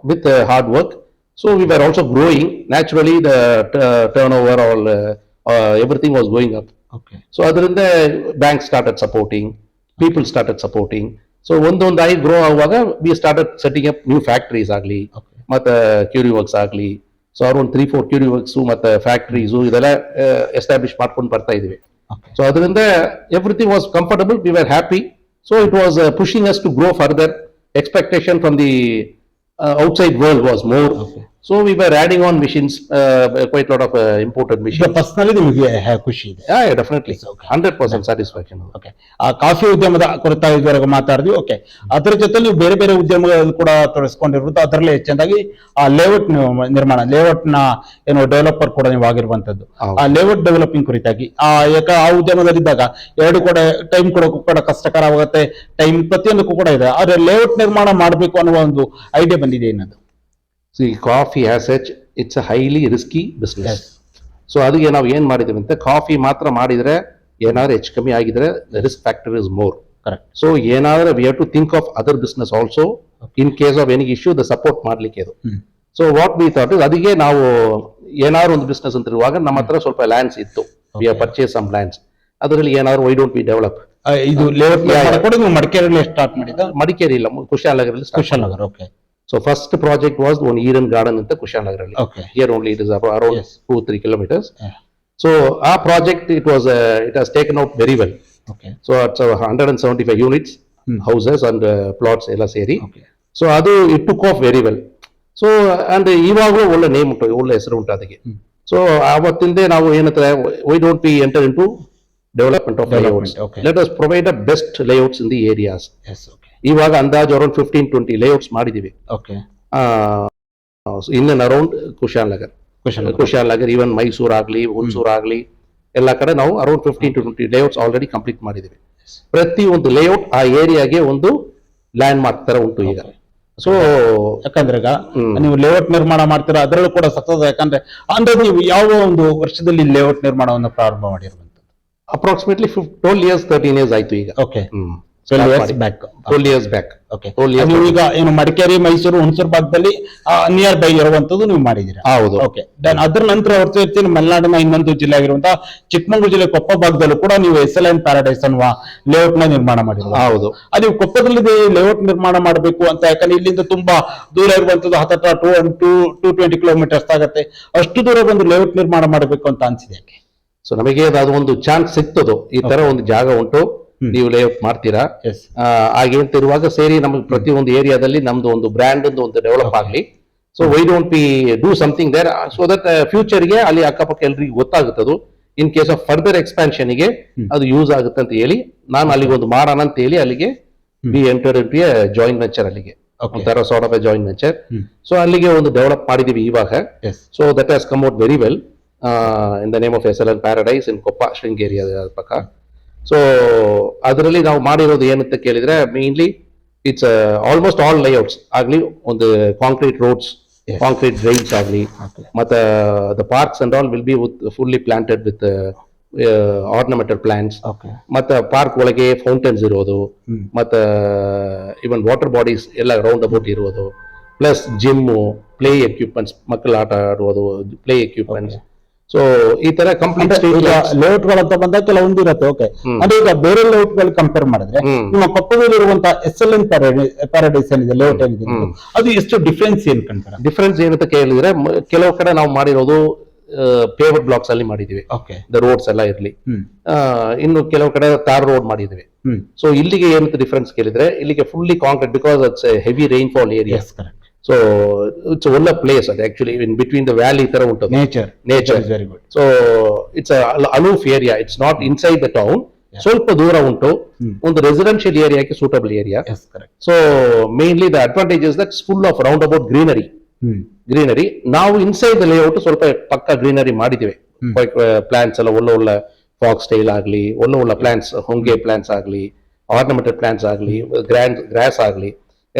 with hard work. So we were also growing naturally. The turnover all everything was going up. So ಅದರಿಂದ bank started supporting, people started supporting. So ಒಂದೊಂದಾಗಿ grow ಆಗುವಾಗ we started setting up new factories ಆಗಲಿ, ಮತ್ತೆ curing works ಆಗಲಿ. So ಅವ್ರು ಒಂದು 3-4 quarry works ಮತ್ತೆ factories ಇದೆಲ್ಲ ಎಸ್ಟಾಬ್ಲಿಷ್ ಮಾಡ್ಕೊಂಡು ಬರ್ತಾ ಇದೀವಿ. ಸೊ ಅದರಿಂದ everything was comfortable, we were happy. So it was pushing us to grow further. Expectation from the outside world was more. So we were adding on machines, quite a lot of imported machines. Personally ನಿಮಗೆ ಖುಷಿ ಇದೆ? Yeah, definitely. 100% satisfaction. Okay, ಆ coffee ಉದ್ಯಮದ ಕುರಿತಾಗಿ ಇದುವರೆಗೂ ಮಾತಾಡಿದ್ವಿ. Okay, ಅದರ ಜೊತೆ ನೀವು ಬೇರೆ ಬೇರೆ ಉದ್ಯಮಗಳಲ್ಲಿ ಕೂಡ ತೊಡಗಿಸ್ಕೊಂಡಿರುವುದು, ಅದರಲ್ಲಿ ಹೆಚ್ಚಾಗಿ ಆ ಲೇಔಟ್ ನಿರ್ಮಾಣ, ಲೇಔಟ್ ನ ಏನು ಡೆವಲಪರ್ ಕೂಡ ನೀವು ಆಗಿರುವಂತದ್ದು. ಆ ಲೇಔಟ್ ಡೆವಲಪಿಂಗ್ ಕುರಿತಾಗಿ ಆ ಉದ್ಯಮದಲ್ಲಿದ್ದಾಗ ಎರಡು ಕೂಡ ಟೈಮ್ ಕೊಡೋಕ್ಕೂ ಕೂಡ ಕಷ್ಟಕರವಾಗುತ್ತೆ, ಟೈಮ್ ಪ್ರತಿಯೊಂದಕ್ಕೂ ಕೂಡ ಇದೆ. ಆದ್ರೆ ಲೇಔಟ್ ನಿರ್ಮಾಣ ಮಾಡಬೇಕು ಅನ್ನುವ ಒಂದು ಐಡಿಯಾ ಬಂದಿದೆ ಏನದು? See, coffee as such, it's a highly risky business. So ಅದಕ್ಕೆ ನಾವು ಏನ್ ಮಾಡಿದ್ವಿ ಅಂತ, ಕಾಫಿ ಮಾತ್ರ ಮಾಡಿದ್ರೆ ಏನಾದ್ರು ಹೆಚ್ಚು ಕಮ್ಮಿ ಆಗಿದ್ರೆ the risk factor is more. Correct. So ಏನಾದ್ರೆ we have to think of other business also in case of any issue, the support ಮಾಡ್ಲಿಕ್ಕೆ ಅದು. ಸೊ ವಾಟ್ ವಿ ಥಾಟ್, ಅದಕ್ಕೆ ನಾವು ಏನಾದ್ರು ಒಂದು ಬಿಸ್ನೆಸ್ ಅಂತ ಇರುವಾಗ ನಮ್ಮ ಹತ್ರ ಸ್ವಲ್ಪ ಲ್ಯಾಂಡ್ಸ್ ಇತ್ತು. We have purchase some lands. ಅದರಲ್ಲಿ ಏನಾದ್ರು ವೈ ಡೋಂಟ್ ವಿ ಡೆವಲಪ್ ಇದು ಲೇಔಟ್ ಕೂಡ ನೀವು ಮಡಿಕೇರಿಯಲ್ಲಿ ಸ್ಟಾರ್ಟ್ ಮಾಡಿದ? ಮಡಿಕೇರಿ ಇಲ್ಲ, ಕುಶಾಲನಗರಲ್ಲಿ. Kushalnagar. Okay. So first project was one Eden Garden in the Kushannagar. Okay. Here only it is around 2-3 kilometers. Yeah. So our project, it has taken out very well. Okay. So it's 175 units, houses and plots ಎಲ್ಲ ಸೇರಿ. Okay. So ಅದು it took off very well. So and ಇವಾಗಲೂ ಒಳ್ಳೆ name ಉಂಟು, ಒಳ್ಳೆ ಹೆಸರು ಉಂಟು ಅದಕ್ಕೆ. So ಆವತ್ತಿಂದ ನಾವು ಏನಂದ್ರೆ, why don't we enter into development of layouts? Okay. Let us provide the best layouts in the areas. Yes. Okay. ಇವಾಗ ಅಂದಾಜು ಅರೌಂಡ್ 15-20 ಲೇಔಟ್ಸ್ ಮಾಡಿದೀವಿ. Okay. In and around Kushalnagar, even Mysuru ಆಗ್ಲಿ, ಹುಣಸೂರು ಆಗ್ಲಿ, ಎಲ್ಲ ಕಡೆ ನಾವು ಅರೌಂಡ್ 15-20 ಲೇಔಟ್ಸ್ ಆಲ್ರೆಡಿ ಕಂಪ್ಲೀಟ್ ಮಾಡಿದೀವಿ. ಪ್ರತಿ ಒಂದು ಲೇಔಟ್ ಆ ಏರಿಯಾಗೆ ಒಂದು ಲ್ಯಾಂಡ್ ಮಾರ್ಕ್ ತರ ಉಂಟು ಈಗ. ಸೊ ಯಾಕಂದ್ರೆ ಈಗ ನೀವು ಲೇಔಟ್ ನಿರ್ಮಾಣ ಮಾಡ್ತೀರಾ, ಅದರಲ್ಲೂ ಕೂಡ ಸತತ. ಯಾಕಂದ್ರೆ ಅಂದ್ರೆ ನೀವು ಯಾವ ಒಂದು ವರ್ಷದಲ್ಲಿ ಲೇಔಟ್ ನಿರ್ಮಾಣವನ್ನು ಪ್ರಾರಂಭ ಮಾಡಿರುವಂತದ್ದು? ಅಪ್ರಾಕ್ಸಿಮೇಟ್ಲಿ 12 years 13 years ಆಯ್ತು ಈಗ. ಓಕೆ. 12 years back. Okay. ನೀವು ಈಗ ಏನು ಮಡಿಕೇರಿ, ಮೈಸೂರು, ಹುಣಸೂರು ಭಾಗದಲ್ಲಿ ನಿಯರ್ ಬೈ ಇರುವಂತದ್ದು ನೀವು ಮಾಡಿದ್ದೀರಾ? ಹೌದು. ಓಕೆ. ಅದ್ರ ನಂತರ ಹೊರತು ಮಲೆನಾಡಿನ ಇನ್ನೊಂದು ಜಿಲ್ಲೆ ಆಗಿರುವಂತಹ ಚಿಕ್ಕಮಗಳೂರು ಜಿಲ್ಲೆ ಕೊಪ್ಪ ಭಾಗದಲ್ಲೂ ಕೂಡ ನೀವು SLN ಪ್ಯಾರಡೈಸ್ ಅನ್ನುವ ಲೇಔಟ್ ನ ನಿರ್ಮಾಣ ಮಾಡಿದ್ರು. ಹೌದು. ಅಲ್ಲಿ ಕೊಪ್ಪದಲ್ಲಿ ಲೇಔಟ್ ನಿರ್ಮಾಣ ಮಾಡಬೇಕು ಅಂತ, ಯಾಕಂದ್ರೆ ಇಲ್ಲಿಂದ ತುಂಬಾ ದೂರ ಇರುವಂತದ್ದು, 220 ಕಿಲೋಮೀಟರ್ಸ್ ಆಗುತ್ತೆ. ಅಷ್ಟು ದೂರ ಬಂದು ಲೇಔಟ್ ನಿರ್ಮಾಣ ಮಾಡಬೇಕು ಅಂತ ಅನ್ಸಿದೆ ಯಾಕೆ? ಸೊ ನಮಗೆ ಅದು ಒಂದು ಚಾನ್ಸ್ ಸಿಗ್ತದೋ, ಈ ತರ ಒಂದು ಜಾಗ ಉಂಟು, ನೀವು ಲೇಔಟ್ ಮಾಡ್ತೀರಾ ಹಾಗೆ ಅಂತ ಇರುವಾಗ ಸೇರಿ ನಮಗೆ ಪ್ರತಿಯೊಂದು ಏರಿಯಾದಲ್ಲಿ ನಮ್ದು ಒಂದು ಬ್ರ್ಯಾಂಡ್ ಒಂದು ಡೆವಲಪ್ ಆಗ್ಲಿ. So why don't we do something there, so that ಫ್ಯೂಚರ್ಗೆ ಅಲ್ಲಿ ಅಕ್ಕಪಕ್ಕ ಎಲ್ರಿಗೂ ಗೊತ್ತಾಗುತ್ತದು. In case of further expansion ಗೆ ಅದು ಯೂಸ್ ಆಗುತ್ತೆ ಅಂತ ಹೇಳಿ ನಾನು ಅಲ್ಲಿಗೆ ಒಂದು ಮಾಡೋಣ ಅಂತ ಹೇಳಿ ಅಲ್ಲಿಗೆ we enter into a joint venture, ಅಲ್ಲಿಗೆ ಒಂಥರ sort of a joint venture. So ಅಲ್ಲಿಗೆ ಒಂದು ಡೆವಲಪ್ ಮಾಡಿದೀವಿ ಇವಾಗ. So that has come out very well in the name of SLN paradise in Koppa, Sringeri ಪಕ್ಕ. ಸೊ ಅದರಲ್ಲಿ ನಾವು ಮಾಡಿರೋದು ಏನಂತ ಕೇಳಿದ್ರೆ, mainly it's almost all layouts ಆಗ್ಲಿ, ಒಂದು ಕಾಂಕ್ರೀಟ್ ರೋಡ್ಸ್, ಕಾಂಕ್ರೀಟ್ ಡ್ರೈನ್ಸ್ ಆಗ್ಲಿ, ಮತ್ತೆ the parks and all will be fully planted with ornamental plants. ಮತ್ತೆ ಪಾರ್ಕ್ ಒಳಗೆ ಫೌಂಟೇನ್ಸ್ ಇರೋದು, ಮತ್ತೆ ಇವನ್ ವಾಟರ್ ಬಾಡೀಸ್ ಎಲ್ಲ ರೌಂಡ್ ಅಬೌಟ್ ಇರೋದು, ಪ್ಲಸ್ ಜಿಮ್ಮು, ಪ್ಲೇ ಎಕ್ವಿಪ್ಮೆಂಟ್ಸ್, ಮಕ್ಕಳು ಆಟ ಆಡುವುದು, ಪ್ಲೇ ಎಕ್ವಿಪ್ಮೆಂಟ್ಸ್. ಸೊ ಈ ತರ ಕಂಪ್ಲೀಟ್ ಲೇಔಟ್ ಗಳು ಅಂತ ಬಂದಾಗ ಕೆಲವೊಂದು ಇರುತ್ತೆ. ಓಕೆ. ಅಂದ್ರೆ ಈಗ ಬೇರೆ ಲೇಔಟ್ ಗಳು ಕಂಪೇರ್ ಮಾಡಿದ್ರೆ ನಿಮ್ಮ ಕೊಪ್ಪದಲ್ಲಿ ಇರುವಂತಹ SLN ಪ್ಯಾರಡೈಸ್ ಏನಿದೆ, ಲೇಔಟ್ ಏನಿದೆ, ಅದು ಎಷ್ಟು ಡಿಫ್ರೆನ್ಸ್ ಏನ್ ಕಂಡ್ರೆ? ಡಿಫ್ರೆನ್ಸ್ ಏನಂತ ಕೇಳಿದ್ರೆ, ಕೆಲವು ಕಡೆ ನಾವು ಮಾಡಿರೋದು ಪೇವರ್ಡ್ ಬ್ಲಾಕ್ಸ್ ಅಲ್ಲಿ ಮಾಡಿದೀವಿ, ದ ರೋಡ್ಸ್ ಎಲ್ಲ ಇರ್ಲಿ. ಇನ್ನು ಕೆಲವು ಕಡೆ ತಾರ್ ರೋಡ್ ಮಾಡಿದೀವಿ. ಸೊ ಇಲ್ಲಿಗೆ ಏನಂತ ಡಿಫ್ರೆನ್ಸ್ ಕೇಳಿದ್ರೆ, ಇಲ್ಲಿಗೆ fully concrete, because it's heavy rainfall area. So it's ಒಳ್ಳೆ ಪ್ಲೇಸ್ ಅದು actually in between the valley ತರ ಉಂಟು nature nature is very good. So it's aloof area, it's not inside the town, ಸ್ವಲ್ಪ ದೂರ ಉಂಟು, ಒಂದು ರೆಸಿಡೆನ್ಷಿಯಲ್ ಏರಿಯಾಕ್ಕೆ suitable area. Yes correct. So mainly the advantage is that full of round about greenery. ನಾವು inside the layout ಸ್ವಲ್ಪ ಪಕ್ಕ greenery ಮಾಡಿದ್ದೇವೆ. Plants ಎಲ್ಲ ಒಳ್ಳೆ ಫಾಕ್ಸ್ ಸ್ಟೈಲ್ ಆಗ್ಲಿ, ಒಳ್ಳೆ ಪ್ಲಾಂಟ್ಸ್, ಹೊಂಗೆ ಪ್ಲಾಂಟ್ಸ್ ಆಗ್ಲಿ, ಆರ್ನಮೆಂಟೆಡ್ ಪ್ಲಾಂಟ್ಸ್ ಆಗ್ಲಿ, ಗ್ರಾಸ್ ಆಗ್ಲಿ,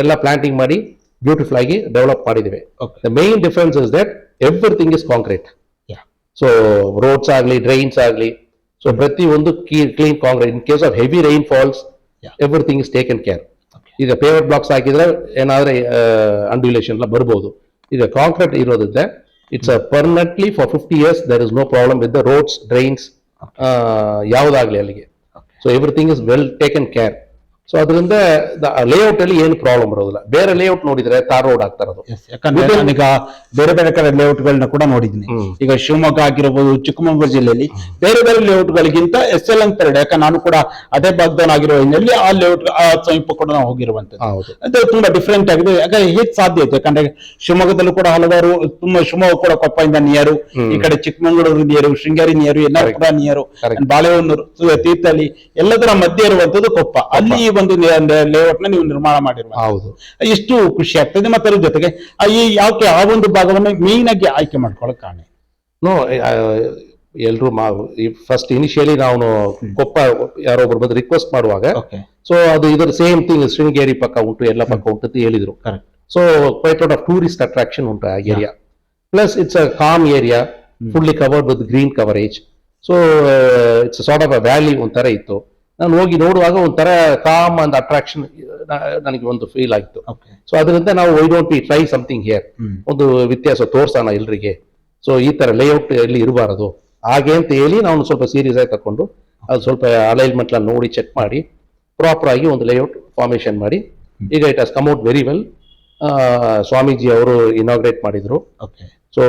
ಎಲ್ಲ ಪ್ಲಾಂಟಿಂಗ್ ಮಾಡಿ ಬ್ಯೂಟಿಫುಲ್ ಆಗಿ ಡೆವಲಪ್ ಮಾಡಿದ್ದೇವೆ. The main difference is that everything is concrete. So roads ಆಗ್ಲಿ, ಡ್ರೈನ್ಸ್ ಆಗ್ಲಿ, ಸೊ ಪ್ರತಿ ಒಂದು clean concrete. In case of heavy rain falls everything is taken care. ಈಗ ಪೇವರ್ ಬ್ಲಾಕ್ಸ್ ಹಾಕಿದ್ರೆ ಏನಾದ್ರೆ ಅಂಡ್ಯುಲೇಷನ್ ಎಲ್ಲ ಬರ್ಬೋದು. ಈಗ ಕಾಂಕ್ರೀಟ್ ಇರೋದ್ರಿಂದ it's permanently for 50 years there is no problem with the roads, drains, ಯಾವುದಾಗ್ಲಿ ಅಲ್ಲಿಗೆ. So everything is well taken care. So ಅದರಿಂದ layout ಅಲ್ಲಿ ಏನು ಪ್ರಾಬ್ಲಮ್ ಬರೋದಿಲ್ಲ. ಬೇರೆ ಲೇಔಟ್ ನೋಡಿದ್ರೆ ತಾರ್ ರೋಡ್ ಆಗ್ತಾ ಇರೋದು. ಯಾಕಂದ್ರೆ ನಾನೀಗ ಬೇರೆ ಬೇರೆ ಕಡೆ ಲೇಔಟ್ ಗಳನ್ನ ಕೂಡ ನೋಡಿದ್ದೀನಿ. ಈಗ ಶಿವಮೊಗ್ಗ ಆಗಿರಬಹುದು, ಚಿಕ್ಕಮಗಳೂರು ಜಿಲ್ಲೆಯಲ್ಲಿ ಬೇರೆ ಬೇರೆ ಲೇಔಟ್ ಗಳಿಗಿಂತ SL ಅಂತ ಎರಡು, ಯಾಕಂದ್ರೆ ನಾನು ಕೂಡ ಅದೇ ಭಾಗದವನಾಗಿರೋ ಹಿನ್ನೆಲೆ ಆ ಲೇಔಟ್ ಸಮೀಪ ಕೂಡ ನಾವು ಹೋಗಿರುವಂತದ್ದು. ಅದು ತುಂಬಾ ಡಿಫ್ರೆಂಟ್ ಆಗಿದೆ. ಯಾಕಂದ್ರೆ ಹೇಗೆ ಸಾಧ್ಯ ಇತ್ತು, ಯಾಕಂದ್ರೆ ಶಿವಮೊಗ್ಗದಲ್ಲೂ ಕೂಡ ಹಲವಾರು ತುಂಬಾ, ಶಿವಮೊಗ್ಗ ಕೂಡ ಕೊಪ್ಪದಿಂದ ನಿಯರು, ಈ ಕಡೆ ಚಿಕ್ಕಮಗಳೂರು ನಿಯರು, ಶೃಂಗೇರಿ ನಿಯರು, ಎಲ್ಲ ಕೂಡ ನಿಯರು, ಬಾಳೆಹೊನ್ನೂರು, ತೀರ್ಥಹಳ್ಳಿ ಎಲ್ಲದರ ಮಧ್ಯೆ ಇರುವಂತದ್ದು ಕೊಪ್ಪ. ಅಲ್ಲಿ ಒಂದು ಲೇಔಟ್ ನ ನೀವು ನಿರ್ಮಾಣ ಮಾಡಿರುವ ಹೌದು, ಎಷ್ಟು ಖುಷಿ ಆಗ್ತದೆ. ಮತ್ತೆ ಅದ್ರ ಜೊತೆಗೆ ಈ ಯಾಕೆ ಆ ಒಂದು ಭಾಗವನ್ನು ಮೇನ್ ಆಗಿ ಆಯ್ಕೆ ಮಾಡ್ಕೊಳ್ಳೋಕೆ ಕಾರಣ? ನೋ, ಎಲ್ರು ಫಸ್ಟ್ ಇನಿಷಿಯಲಿ ನಾವು ಕೊಪ್ಪ ಯಾರೊಬ್ರು ಬಂದು ರಿಕ್ವೆಸ್ಟ್ ಮಾಡುವಾಗ, ಸೊ ಅದು ಇದರ ಸೇಮ್ ಥಿಂಗ್ ಶೃಂಗೇರಿ ಪಕ್ಕ ಉಂಟು, ಎಲ್ಲ ಪಕ್ಕ ಉಂಟು ಅಂತ ಹೇಳಿದ್ರು. So quite lot of tourist attraction ಉಂಟು ಆ ಏರಿಯಾ. Plus it's a calm area, fully covered with green coverage. So it's sort of a valley ಒಂಥರ ಇತ್ತು. ನಾನು ಹೋಗಿ ನೋಡುವಾಗ ಒಂಥರ ಕಾಮ್ ಅಂಡ್ ಅಟ್ರಾಕ್ಷನ್ ನನಗೆ ಒಂದು ಫೀಲ್ ಆಯ್ತು. ಸೊ ಅದರಿಂದ ನಾವು Y don't we try something here, ಒಂದು ವ್ಯತ್ಯಾಸ ತೋರ್ಸೋಣ ಎಲ್ರಿಗೆ. ಸೊ ಈ ತರ ಲೇಔಟ್ ಎಲ್ಲಿ ಇರಬಾರದು ಹಾಗೆ ಅಂತ ಹೇಳಿ ನಾವು ಸ್ವಲ್ಪ ಸೀರಿಯಸ್ ಆಗಿ ತಕೊಂಡು ಅದು ಸ್ವಲ್ಪ ಅಲೈನ್ಮೆಂಟ್ ಎಲ್ಲ ನೋಡಿ ಚೆಕ್ ಮಾಡಿ ಪ್ರಾಪರ್ ಆಗಿ ಒಂದು ಲೇಔಟ್ ಫಾರ್ಮೇಶನ್ ಮಾಡಿ ಈಗ it has come out very well. Swamiji ಅವರು ಇನಾಗ್ರೇಟ್ ಮಾಡಿದ್ರು. ಸೊ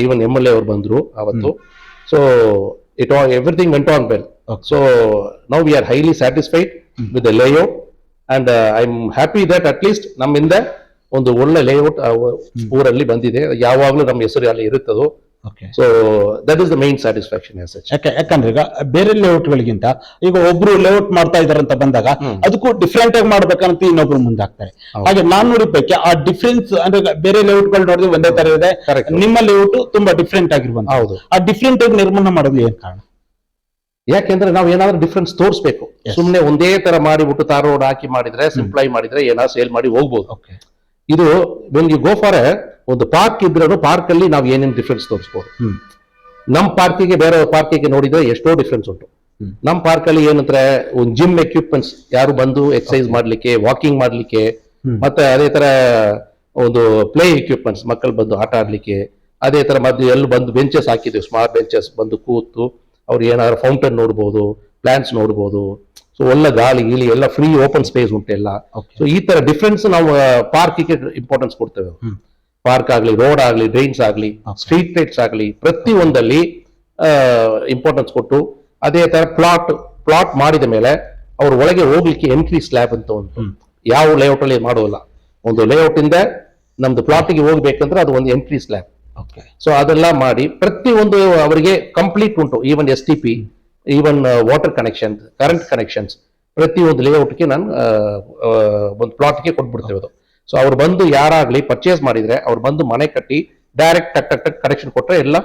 ಈವನ್ MLA ಅವರು ಬಂದ್ರು ಅವತ್ತು. So everything went on well. So now we are highly satisfied with the layout, and I'm happy that at least ನಮ್ಮಿಂದ ಒಂದು ಒಳ್ಳೆ ಲೇಔಟ್ ಊರಲ್ಲಿ ಬಂದಿದೆ. ಯಾವಾಗ್ಲೂ ನಮ್ಮ ಹೆಸರು ಅಲ್ಲಿ ಇರುತ್ತದೋ. So that is the main satisfaction as such. ಯಾಕಂದ್ರೆ ಈಗ ಬೇರೆ ಲೇಔಟ್ ಗಳಿಗಿಂತ ಈಗ ಒಬ್ರು ಲೇಔಟ್ ಮಾಡ್ತಾ ಇದಾರೆ ಅಂತ ಬಂದಾಗ ಅದಕ್ಕೂ ಡಿಫ್ರೆಂಟ್ ಆಗಿ ಮಾಡ್ಬೇಕಂತ ಇನ್ನೊಬ್ರು ಮುಂದಾಗ್ತಾರೆ. ಹಾಗೆ ನಾನ್ ನೋಡಿದ್ದಕ್ಕೆ ಆ ಡಿಫ್ರೆನ್ಸ್ ಅಂದ್ರೆ ಬೇರೆ ಲೇಔಟ್ ಗಳು ನೋಡಿದ್ರೆ ಒಂದೇ ತರ ಇದೆ, ನಿಮ್ಮ ಲೇಔಟ್ ತುಂಬಾ ಡಿಫ್ರೆಂಟ್ ಆಗಿರುವಂತ. ಹೌದು, ಆ ಡಿಫ್ರೆಂಟ್ ಆಗಿ ನಿರ್ಮಾಣ ಮಾಡೋದು ಏನ್ ಕಾರಣ? ಯಾಕೆಂದ್ರೆ ನಾವು ಏನಾದ್ರೂ ಡಿಫ್ರೆನ್ಸ್ ತೋರಿಸ್ಬೇಕು. ಸುಮ್ನೆ ಒಂದೇ ತರ ಮಾಡಿಬಿಟ್ಟು ತಾರ್ ರೋಡ್ ಹಾಕಿ ಮಾಡಿದ್ರೆ, ಸಿಂಪ್ಲೈ ಮಾಡಿದ್ರೆ ಏನಾದ್ರು ಸೇಲ್ ಮಾಡಿ ಹೋಗ್ಬೋದು. ಇದು ವೆನ್ ಯು ಗೋ ಫಾರ್ ಒಂದು ಪಾರ್ಕ್ ಇದ್ರೂ ಪಾರ್ಕ್ ಅಲ್ಲಿ ನಾವು ಏನೇನು ಡಿಫ್ರೆನ್ಸ್ ತೋರಿಸ್ಬೋದು. ನಮ್ ಪಾರ್ಕಿಗೆ ಬೇರೆ ಪಾರ್ಕಿಗೆ ನೋಡಿದ್ರೆ ಎಷ್ಟೋ ಡಿಫ್ರೆನ್ಸ್ ಉಂಟು. ನಮ್ ಪಾರ್ಕ್ ಅಲ್ಲಿ ಏನಂದ್ರೆ ಒಂದು ಜಿಮ್ ಎಕ್ವಿಪ್ಮೆಂಟ್ಸ್, ಯಾರು ಬಂದು ಎಕ್ಸರ್ಸೈಸ್ ಮಾಡ್ಲಿಕ್ಕೆ, ವಾಕಿಂಗ್ ಮಾಡ್ಲಿಕ್ಕೆ, ಮತ್ತೆ ಅದೇ ತರ ಒಂದು ಪ್ಲೇ ಎಕ್ವಿಪ್ಮೆಂಟ್ಸ್, ಮಕ್ಕಳು ಬಂದು ಆಟ ಆಡ್ಲಿಕ್ಕೆ, ಅದೇ ತರ ಮದ್ದು ಎಲ್ಲ ಬಂದು ಬೆಂಚಸ್ ಹಾಕಿದ್ವಿ, ಸ್ಮಾರ್ಟ್ ಬೆಂಚಸ್, ಬಂದು ಕೂತು ಅವ್ರು ಏನಾದ್ರು ಫೌಂಟನ್ ನೋಡ್ಬೋದು, ಪ್ಲಾಂಟ್ಸ್ ನೋಡ್ಬೋದು. ಸೊ ಒಳ್ಳೆ ಗಾಳಿ ಗೀಳಿ ಎಲ್ಲ ಫ್ರೀ ಓಪನ್ ಸ್ಪೇಸ್ ಉಂಟು ಎಲ್ಲ. ಸೊ ಈ ತರ ಡಿಫ್ರೆನ್ಸ್ ನಾವು ಪಾರ್ಕಿಗೆ ಇಂಪಾರ್ಟೆನ್ಸ್ ಕೊಡ್ತೇವೆ. ಪಾರ್ಕ್ ಆಗ್ಲಿ, ರೋಡ್ ಆಗ್ಲಿ, ಡ್ರೈನ್ಸ್ ಆಗ್ಲಿ, ಸ್ಟ್ರೀಟ್ ಲೈಟ್ಸ್ ಆಗ್ಲಿ, ಪ್ರತಿ ಒಂದಲ್ಲಿ ಇಂಪಾರ್ಟೆನ್ಸ್ ಕೊಟ್ಟು, ಅದೇ ತರ ಪ್ಲಾಟ್ ಮಾಡಿದ ಮೇಲೆ ಅವ್ರ ಒಳಗೆ ಹೋಗ್ಲಿಕ್ಕೆ ಎಂಟ್ರಿ ಸ್ಲ್ಯಾಬ್ ಅಂತ ಉಂಟು. ಯಾವ ಲೇಔಟ್ ಅಲ್ಲಿ ಮಾಡೋಲ್ಲ. ಒಂದು ಲೇಔಟ್ ಇಂದ ನಮ್ದು ಪ್ಲಾಟಿಗೆ ಹೋಗ್ಬೇಕಂದ್ರೆ ಅದು ಒಂದು ಎಂಟ್ರಿ ಸ್ಲ್ಯಾಬ್. ಸೊ ಅದೆಲ್ಲ ಮಾಡಿ ಪ್ರತಿ ಒಂದು ಅವರಿಗೆ ಕಂಪ್ಲೀಟ್ ಉಂಟು. Even STP, even water connection, current connections, ಪ್ರತಿ ಒಂದು ಲೇಔಟ್ಗೆ ನಾನು ಒಂದು ಪ್ಲಾಟ್ಗೆ ಕೊಟ್ಬಿಡ್ತೇವೆ ಅದು. ಸೊ ಅವ್ರು ಬಂದು ಯಾರಾಗ್ಲಿ ಪರ್ಚೇಸ್ ಮಾಡಿದ್ರೆ ಅವ್ರು ಬಂದು ಮನೆ ಕಟ್ಟಿ ಡೈರೆಕ್ಟ್ ಟಕ್ ಕನೆಕ್ಷನ್ ಕೊಟ್ರೆ ಎಲ್ಲ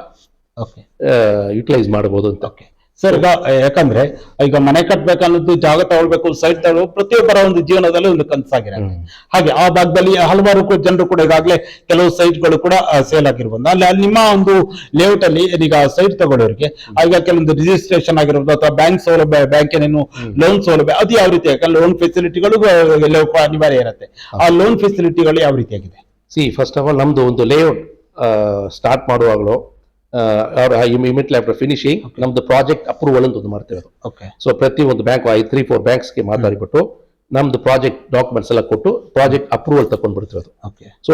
ಯುಟಿಲೈಸ್ ಮಾಡಬಹುದು ಅಂತ. ಸರ್, ಈಗ ಯಾಕಂದ್ರೆ ಈಗ ಮನೆ ಕಟ್ಬೇಕನ್ನೋದು, ಜಾಗ ತಗೊಳ್ಬೇಕು, ಸೈಟ್ ತಗೊಳ್ಬೇಕು, ಪ್ರತಿಯೊಬ್ಬರ ಒಂದು ಜೀವನದಲ್ಲಿ ಒಂದು ಕನಸಾಗಿರುತ್ತೆ. ಹಾಗೆ ಆ ಭಾಗದಲ್ಲಿ ಹಲವಾರು ಜನರು ಕೂಡ ಈಗಾಗಲೇ ಕೆಲವು ಸೈಟ್ಗಳು ಕೂಡ ಸೇಲ್ ಆಗಿರ್ಬೋದು. ಅಲ್ಲಿ ನಿಮ್ಮ ಒಂದು ಲೇಔಟ್ ಅಲ್ಲಿ ಈಗ ಸೈಟ್ ತಗೊಳ್ಳೋರಿಗೆ ಈಗ ಕೆಲವೊಂದು ರಿಜಿಸ್ಟ್ರೇಷನ್ ಆಗಿರ್ಬೋದು ಅಥವಾ ಬ್ಯಾಂಕ್ ಸೌಲಭ್ಯ, ಬ್ಯಾಂಕಿನ ಲೋನ್ ಸೌಲಭ್ಯ, ಅದು ಯಾವ ರೀತಿ? ಯಾಕಂದ್ರೆ ಲೋನ್ ಫೆಸಿಲಿಟಿಗಳು ಎಲ್ಲವೂ ಅನಿವಾರ್ಯ ಇರುತ್ತೆ. ಆ ಲೋನ್ ಫೆಸಿಲಿಟಿಗಳು ಯಾವ ರೀತಿಯಾಗಿದೆ? ಫಸ್ಟ್ ಆಫ್ ಆಲ್ ನಮ್ದು ಒಂದು ಲೇಔಟ್ ಸ್ಟಾರ್ಟ್ ಮಾಡುವಾಗಲೂ ಇಮಿಡಿಯೇಟ್ಲಿ ಆಫ್ಟರ್ ಫಿನಿಶಿಂಗ್ ನಮ್ದು ಪ್ರಾಜೆಕ್ಟ್ ಅಪ್ರೂವಲ್ ಅಂತ ಒಂದು ಮಾಡ್ತೇವೆ. ಸೊ ಪ್ರತಿ ಒಂದು ಬ್ಯಾಂಕ್ 3-4 ಬ್ಯಾಂಕ್ಸ್ಗೆ ಮಾತಾಡಿಬಿಟ್ಟು ನಮ್ದು ಪ್ರಾಜೆಕ್ಟ್ ಡಾಕ್ಯುಮೆಂಟ್ಸ್ ಎಲ್ಲ ಕೊಟ್ಟು ಪ್ರಾಜೆಕ್ಟ್ ಅಪ್ರೂವಲ್ ತಗೊಂಡ್ಬಿಡ್ತೇವೆ ಅದು. ಸೊ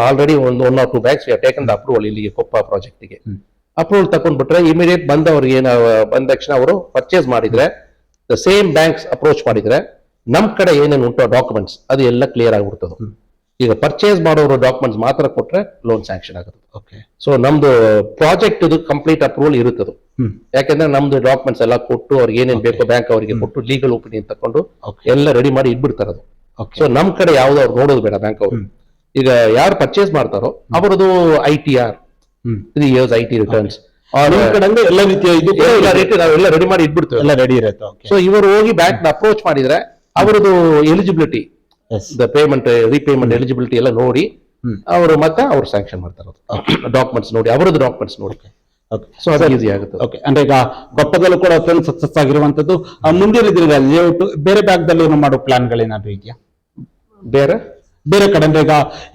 ಆಲ್ರೆಡಿ ಒಂದು 1 or 2 banks taken the approval ಇಲ್ಲಿಗೆ ಕೊಪ್ಪ ಪ್ರಾಜೆಕ್ಟ್ಗೆ. ಅಪ್ರೂವಲ್ ತಗೊಂಡ್ಬಿಟ್ರೆ ಇಮಿಡಿಯೇಟ್ ಬಂದವರಿಗೆ ಬಂದ ತಕ್ಷಣ ಅವರು ಪರ್ಚೇಸ್ ಮಾಡಿದ್ರೆ, ದ ಸೇಮ್ ಬ್ಯಾಂಕ್ಸ್ ಅಪ್ರೋಚ್ ಮಾಡಿದ್ರೆ ನಮ್ ಕಡೆ ಏನೇನು ಉಂಟು ಡಾಕ್ಯುಮೆಂಟ್ಸ್ ಅದು ಎಲ್ಲ ಕ್ಲಿಯರ್ ಆಗ್ಬಿಡ್ತದೆ. ಈಗ ಪರ್ಚೇಸ್ ಮಾಡೋರು ಡಾಕ್ಯುಮೆಂಟ್ಸ್ ಮಾತ್ರ ಕೊಟ್ರೆ ಲೋನ್ ಸ್ಯಾಂಕ್ಷನ್ ಆಗುತ್ತೆ. ಓಕೆ. ಸೊ ನಮ್ದು ಪ್ರಾಜೆಕ್ಟ್ ಕಂಪ್ಲೀಟ್ ಅಪ್ರೂವಲ್ ಇರುತ್ತದೆ. ಯಾಕಂದ್ರೆ ನಮ್ದು ಡಾಕ್ಯುಮೆಂಟ್ಸ್ ಎಲ್ಲ ಕೊಟ್ಟು ಅವ್ರಿಗೆ ಏನೇನ್ ಬೇಕೋ ಬ್ಯಾಂಕ್ ಅವರಿಗೆ ಕೊಟ್ಟು ಲೀಗಲ್ ಒಪಿನಿಯನ್ ತಕೊಂಡು ಎಲ್ಲ ರೆಡಿ ಮಾಡಿ ಇಟ್ಬಿಡ್ತಾರೆ ಅದು. ಸೊ ನಮ್ ಕಡೆ ಯಾವ್ದು ಅವ್ರು ನೋಡೋದು ಬೇಡ ಬ್ಯಾಂಕ್ ಅವರು. ಈಗ ಯಾರು ಪರ್ಚೇಸ್ ಮಾಡ್ತಾರೋ ಅವರದು ITR 3 years IT ರಿಟರ್ನ್ಸ್ ಎಲ್ಲ ರೀತಿಯ ಇದು ನಾವೆಲ್ಲ ರೆಡಿ ಮಾಡಿ ಇಟ್ಬಿಡ್ತೇವೆ, ಎಲ್ಲ ರೆಡಿ ಇರುತ್ತೆ. ಸೊ ಇವರು ಹೋಗಿ ಬ್ಯಾಂಕ್ ಅಪ್ರೋಚ್ ಮಾಡಿದ್ರೆ ಅವರದು eligibility the payment repayment eligibility ಎಲ್ಲ ನೋಡಿ ಅವರು ಮತ್ತೆ ಅವ್ರು ಸ್ಯಾಂಕ್ಷನ್ ಮಾಡ್ತಾರೆ ಡಾಕ್ಯುಮೆಂಟ್ಸ್ ನೋಡಿ, ಅವರದ್ದು ಡಾಕ್ಯುಮೆಂಟ್ಸ್ ನೋಡಿ. ಸೊ ಅದು ಈಸಿ ಆಗುತ್ತೆ. ಓಕೆ. ಅಂದ್ರೆ ಈಗ ಕೊಪ್ಪದಲ್ಲೂ ಕೂಡ ಅಷ್ಟೊಂದು ಸಕ್ಸಸ್ ಆಗಿರುವಂತದ್ದು. ಮುಂದಿನ ದಿನಗಳಲ್ಲಿ ಬೇರೆ ಭಾಗದಲ್ಲಿ ಏನೋ ಮಾಡೋ ಪ್ಲಾನ್ಗಳೇನಾದ್ರು ಇದೆಯಾ? ಬೇರೆ ಕಡೆ ಅಂದ್ರೆ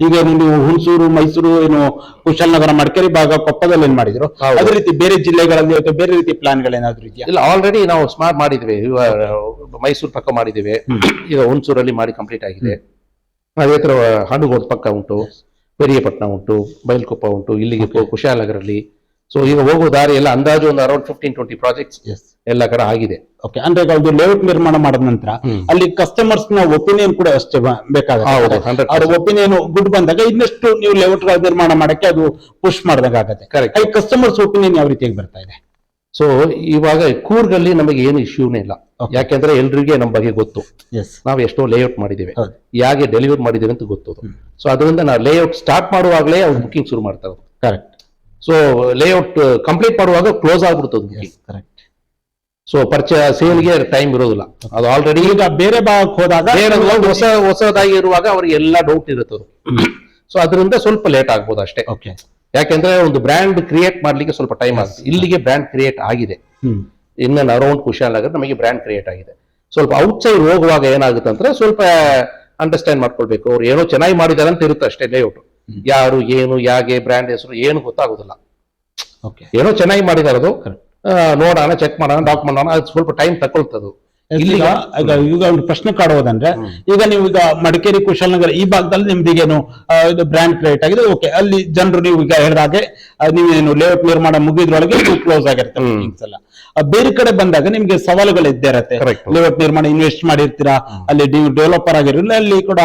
ಈಗ ನೀವು ಹುಣಸೂರು, ಮೈಸೂರು, ಏನು ಕುಶಾಲನಗರ, ಮಡಿಕೇರಿ ಭಾಗ, ಕೊಪ್ಪದಲ್ಲಿ ಏನ್ ಮಾಡಿದ್ರು ಅದೇ ರೀತಿ ಬೇರೆ ಜಿಲ್ಲೆಗಳಲ್ಲಿ ಅಥವಾ ಬೇರೆ ರೀತಿ ಪ್ಲಾನ್ಗಳೇನಾದ್ರು ಇದೆಯಾ? ಇಲ್ಲ, ಆಲ್ರೆಡಿ ನಾವು ಸ್ಮಾರ್ಟ್ ಮಾಡಿದ್ವಿ. ಮೈಸೂರು ಪಕ್ಕ ಮಾಡಿದ್ದೇವೆ, ಈಗ ಹುಣಸೂರಲ್ಲಿ ಮಾಡಿ ಕಂಪ್ಲೀಟ್ ಆಗಿದೆ. ಅದೇ ತರ ಹನುಗೋಡ್ ಪಕ್ಕ ಉಂಟು, ಪೆರಿಯಪಟ್ಟಣ ಉಂಟು, ಬೈಲ್ಕೊಪ್ಪ ಉಂಟು, ಇಲ್ಲಿಗೆ ಕುಶಾಲನಗರಲ್ಲಿ. ಸೊ ಈಗ ಹೋಗೋ ದಾರಿ ಎಲ್ಲ ಅಂದಾಜು ಒಂದು ಅರೌಂಡ್ 15-20 ಪ್ರಾಜೆಕ್ಟ್ಸ್ ಎಲ್ಲ ಕಡೆ ಆಗಿದೆ. ಓಕೆ. ಅಂದ್ರೆ ಈಗ ಒಂದು ಲೇಔಟ್ ನಿರ್ಮಾಣ ಮಾಡಿದ ನಂತರ ಅಲ್ಲಿ ಕಸ್ಟಮರ್ಸ್ ನ ಒಪಿನಿಯನ್ ಕೂಡ ಅಷ್ಟೇ ಬೇಕಾಗುತ್ತೆ. ಅವ್ರ ಒಪಿನಿಯನ್ ಗುಡ್ ಬಂದಾಗ ಇನ್ನಷ್ಟು ನೀವು ಲೇಔಟ್ ನಿರ್ಮಾಣ ಮಾಡಕ್ಕೆ ಅದು ಪುಷ್ ಮಾಡಿದಾಗ ಆಗುತ್ತೆ. ಕರೆಕ್ಟ್. ಈ ಕಸ್ಟಮರ್ಸ್ ಒಪಿನಿಯನ್ ಯಾವ ರೀತಿಯಾಗಿ ಬರ್ತಾ ಇದೆ? ಸೊ ಇವಾಗ ಕೂರ್ಗಲ್ಲಿ ನಮಗೆ ಏನು ಇಶ್ಯೂನೇ ಇಲ್ಲ, ಯಾಕೆಂದ್ರೆ ಎಲ್ರಿಗೆ ನಮ್ಮ ಬಗ್ಗೆ ಗೊತ್ತು. ನಾವು ಎಷ್ಟೋ ಲೇಔಟ್ ಮಾಡಿದ್ದೇವೆ, ಯಾಕೆ ಡೆಲಿವರ್ ಮಾಡಿದ್ದೇವೆ ಅಂತ ಗೊತ್ತು. ಸೊ ಅದರಿಂದ ನಾವು ಲೇಔಟ್ ಸ್ಟಾರ್ಟ್ ಮಾಡುವಾಗಲೇ ಅವ್ರು ಬುಕಿಂಗ್ ಶುರು ಮಾಡ್ತಾರೆ. ಕರೆಕ್ಟ್. ಸೊ ಲೇಔಟ್ ಕಂಪ್ಲೀಟ್ ಮಾಡುವಾಗ ಕ್ಲೋಸ್ ಆಗ್ಬಿಡ್ತದೆ. ಕರೆಕ್ಟ್. ಸೊ ಸೇಲ್ಗೆ ಟೈಮ್ ಇರೋದಿಲ್ಲ. ಅದು ಆಲ್ರೆಡಿ ಈಗ ಬೇರೆ ಭಾಗಕ್ಕೆ ಹೋದಾಗ ಹೊಸದಾಗಿ ಇರುವಾಗ ಅವ್ರಿಗೆ ಎಲ್ಲ ಡೌಟ್ ಇರುತ್ತದೆ. ಸೊ ಅದರಿಂದ ಸ್ವಲ್ಪ ಲೇಟ್ ಆಗ್ಬೋದು ಅಷ್ಟೇ. ಓಕೆ. ಯಾಕೆಂದ್ರೆ ಒಂದು ಬ್ರ್ಯಾಂಡ್ ಕ್ರಿಯೇಟ್ ಮಾಡ್ಲಿಕ್ಕೆ ಸ್ವಲ್ಪ ಟೈಮ್ ಆಗುತ್ತೆ. ಇಲ್ಲಿಗೆ ಬ್ರ್ಯಾಂಡ್ ಕ್ರಿಯೇಟ್ ಆಗಿದೆ, ಇನ್ನ ಅರೌಂಡ್ ಕುಶಾಲನಗರ ನಮಗೆ ಬ್ರ್ಯಾಂಡ್ ಕ್ರಿಯೇಟ್ ಆಗಿದೆ. ಸ್ವಲ್ಪ ಔಟ್ಸೈಡ್ ಹೋಗುವಾಗ ಏನಾಗುತ್ತೆ ಅಂದ್ರೆ ಸ್ವಲ್ಪ ಅಂಡರ್ಸ್ಟ್ಯಾಂಡ್ ಮಾಡ್ಕೊಳ್ಬೇಕು. ಅವ್ರು ಏನೋ ಚೆನ್ನಾಗಿ ಮಾಡಿದಾರೆ ಅಂತ ಇರುತ್ತೆ ಅಷ್ಟೇ. ಲೇಔಟ್ ಯಾರು ಏನು ಯಾಕೆ ಬ್ರ್ಯಾಂಡ್ ಹೆಸರು ಏನು ಗೊತ್ತಾಗುದಿಲ್ಲ. ಏನೋ ಚೆನ್ನಾಗಿ ಮಾಡಿದಾರೆ, ಅದು ನೋಡೋಣ, ಚೆಕ್ ಮಾಡೋಣ, ಡಾಕ್ಯುಮೆಂಟ್ ಮಾಡೋಣ, ಅದು ಸ್ವಲ್ಪ ಟೈಮ್ ತಗೊಳ್ತದು. ಈಗ ಒಂದು ಪ್ರಶ್ನೆ ಕಾಡುವುದಂದ್ರೆ, ಈಗ ನೀವು ಈಗ ಮಡಿಕೇರಿ, ಕುಶಾಲನಗರ ಈ ಭಾಗದಲ್ಲಿ ನಿಮ್ದಿಗೇನು ಇದು ಬ್ರ್ಯಾಂಡ್ ಕ್ರಿಯೇಟ್ ಆಗಿದೆ. ಓಕೆ. ಅಲ್ಲಿ ಜನರು ನೀವು ಈಗ ಹೇಳಿದಾಗೆ ನೀವೇನು ಲೇಔಟ್ ನಿರ್ಮಾಣ ಮುಗಿದ್ರೊಳಗೆ ಕ್ಲೋಸ್ ಆಗಿರುತ್ತೆ ಎಲ್ಲ. ಬೇರೆ ಕಡೆ ಬಂದಾಗ ನಿಮ್ಗೆ ಸವಾಲುಗಳು ಇದ್ದೇ ಇರುತ್ತೆ. ಲೇಔಟ್ ನಿರ್ಮಾಣ ಇನ್ವೆಸ್ಟ್ ಮಾಡಿರ್ತೀರಾ, ಅಲ್ಲಿ ನೀವು ಡೆವಲಪರ್ ಆಗಿರಲಿಲ್ಲ, ಅಲ್ಲಿ ಕೂಡ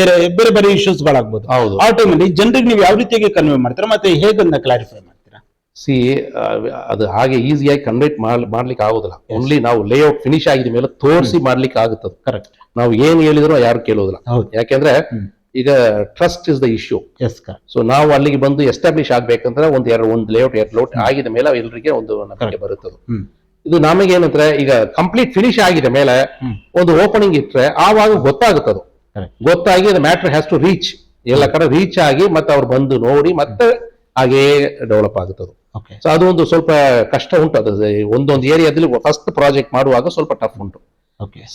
ಬೇರೆ ಬೇರೆ ಬೇರೆ ಇಶ್ಯೂಸ್ ಗಳಾಗ್ಬೋದು. ಆ ಟೈಮಲ್ಲಿ ಜನರಿಗೆ ನೀವು ಯಾವ ರೀತಿಯಾಗಿ ಕನ್ವೆ ಮಾಡ್ತೀರಾ, ಮತ್ತೆ ಹೇಗನ್ನ ಕ್ಲಾರಿಫೈ ಮಾಡ್ತೀರಾ? ಅದು ಹಾಗೆ ಈಸಿಯಾಗಿ ಕನ್ವರ್ಟ್ ಮಾಡ್ಲಿಕ್ಕೆ ಆಗೋದಿಲ್ಲ. ಓನ್ಲಿ ನಾವು ಲೇಔಟ್ ಫಿನಿಶ್ ಆಗಿದ ಮೇಲೆ ತೋರಿಸಿ ಮಾಡ್ಲಿಕ್ಕೆ ಆಗುತ್ತದೆ. ಕರೆಕ್ಟ್. ನಾವು ಏನ್ ಹೇಳಿದ್ರು ಯಾರು ಕೇಳೋದಿಲ್ಲ. ಯಾಕೆಂದ್ರೆ ಈಗ trust is the issue. So ನಾವು ಅಲ್ಲಿಗೆ ಬಂದು ಎಸ್ಟಾಬ್ಲಿಷ್ ಆಗ್ಬೇಕಂದ್ರೆ ಒಂದು ಲೇಔಟ್ 2 ಲೇಔಟ್ ಆಗಿದ ಮೇಲೆ ಎಲ್ಲರಿಗೆ ಒಂದು ನಂಬಿಕೆ ಬರುತ್ತದೆ. ಇದು ನಮಗೆ ಏನಂದ್ರೆ ಈಗ ಕಂಪ್ಲೀಟ್ ಫಿನಿಶ್ ಆಗಿದ ಮೇಲೆ ಒಂದು ಓಪನಿಂಗ್ ಇಟ್ರೆ ಆವಾಗ ಗೊತ್ತಾಗುತ್ತದು. ಗೊತ್ತಾಗಿ ಮ್ಯಾಟರ್ ಹ್ಯಾಸ್ ಟು ರೀಚ್, ಎಲ್ಲ ಕಡೆ ರೀಚ್ ಆಗಿ ಮತ್ತೆ ಅವ್ರು ಬಂದು ನೋಡಿ ಮತ್ತೆ ಹಾಗೇ ಡೆವಲಪ್ ಆಗುತ್ತದೆ. ಸೊ ಅದು ಒಂದು ಸ್ವಲ್ಪ ಕಷ್ಟ ಉಂಟು. ಅದು ಒಂದೊಂದು ಏರಿಯಾದಲ್ಲಿ ಫಸ್ಟ್ ಪ್ರಾಜೆಕ್ಟ್ ಮಾಡುವಾಗ ಸ್ವಲ್ಪ ಟಫ್ ಉಂಟು.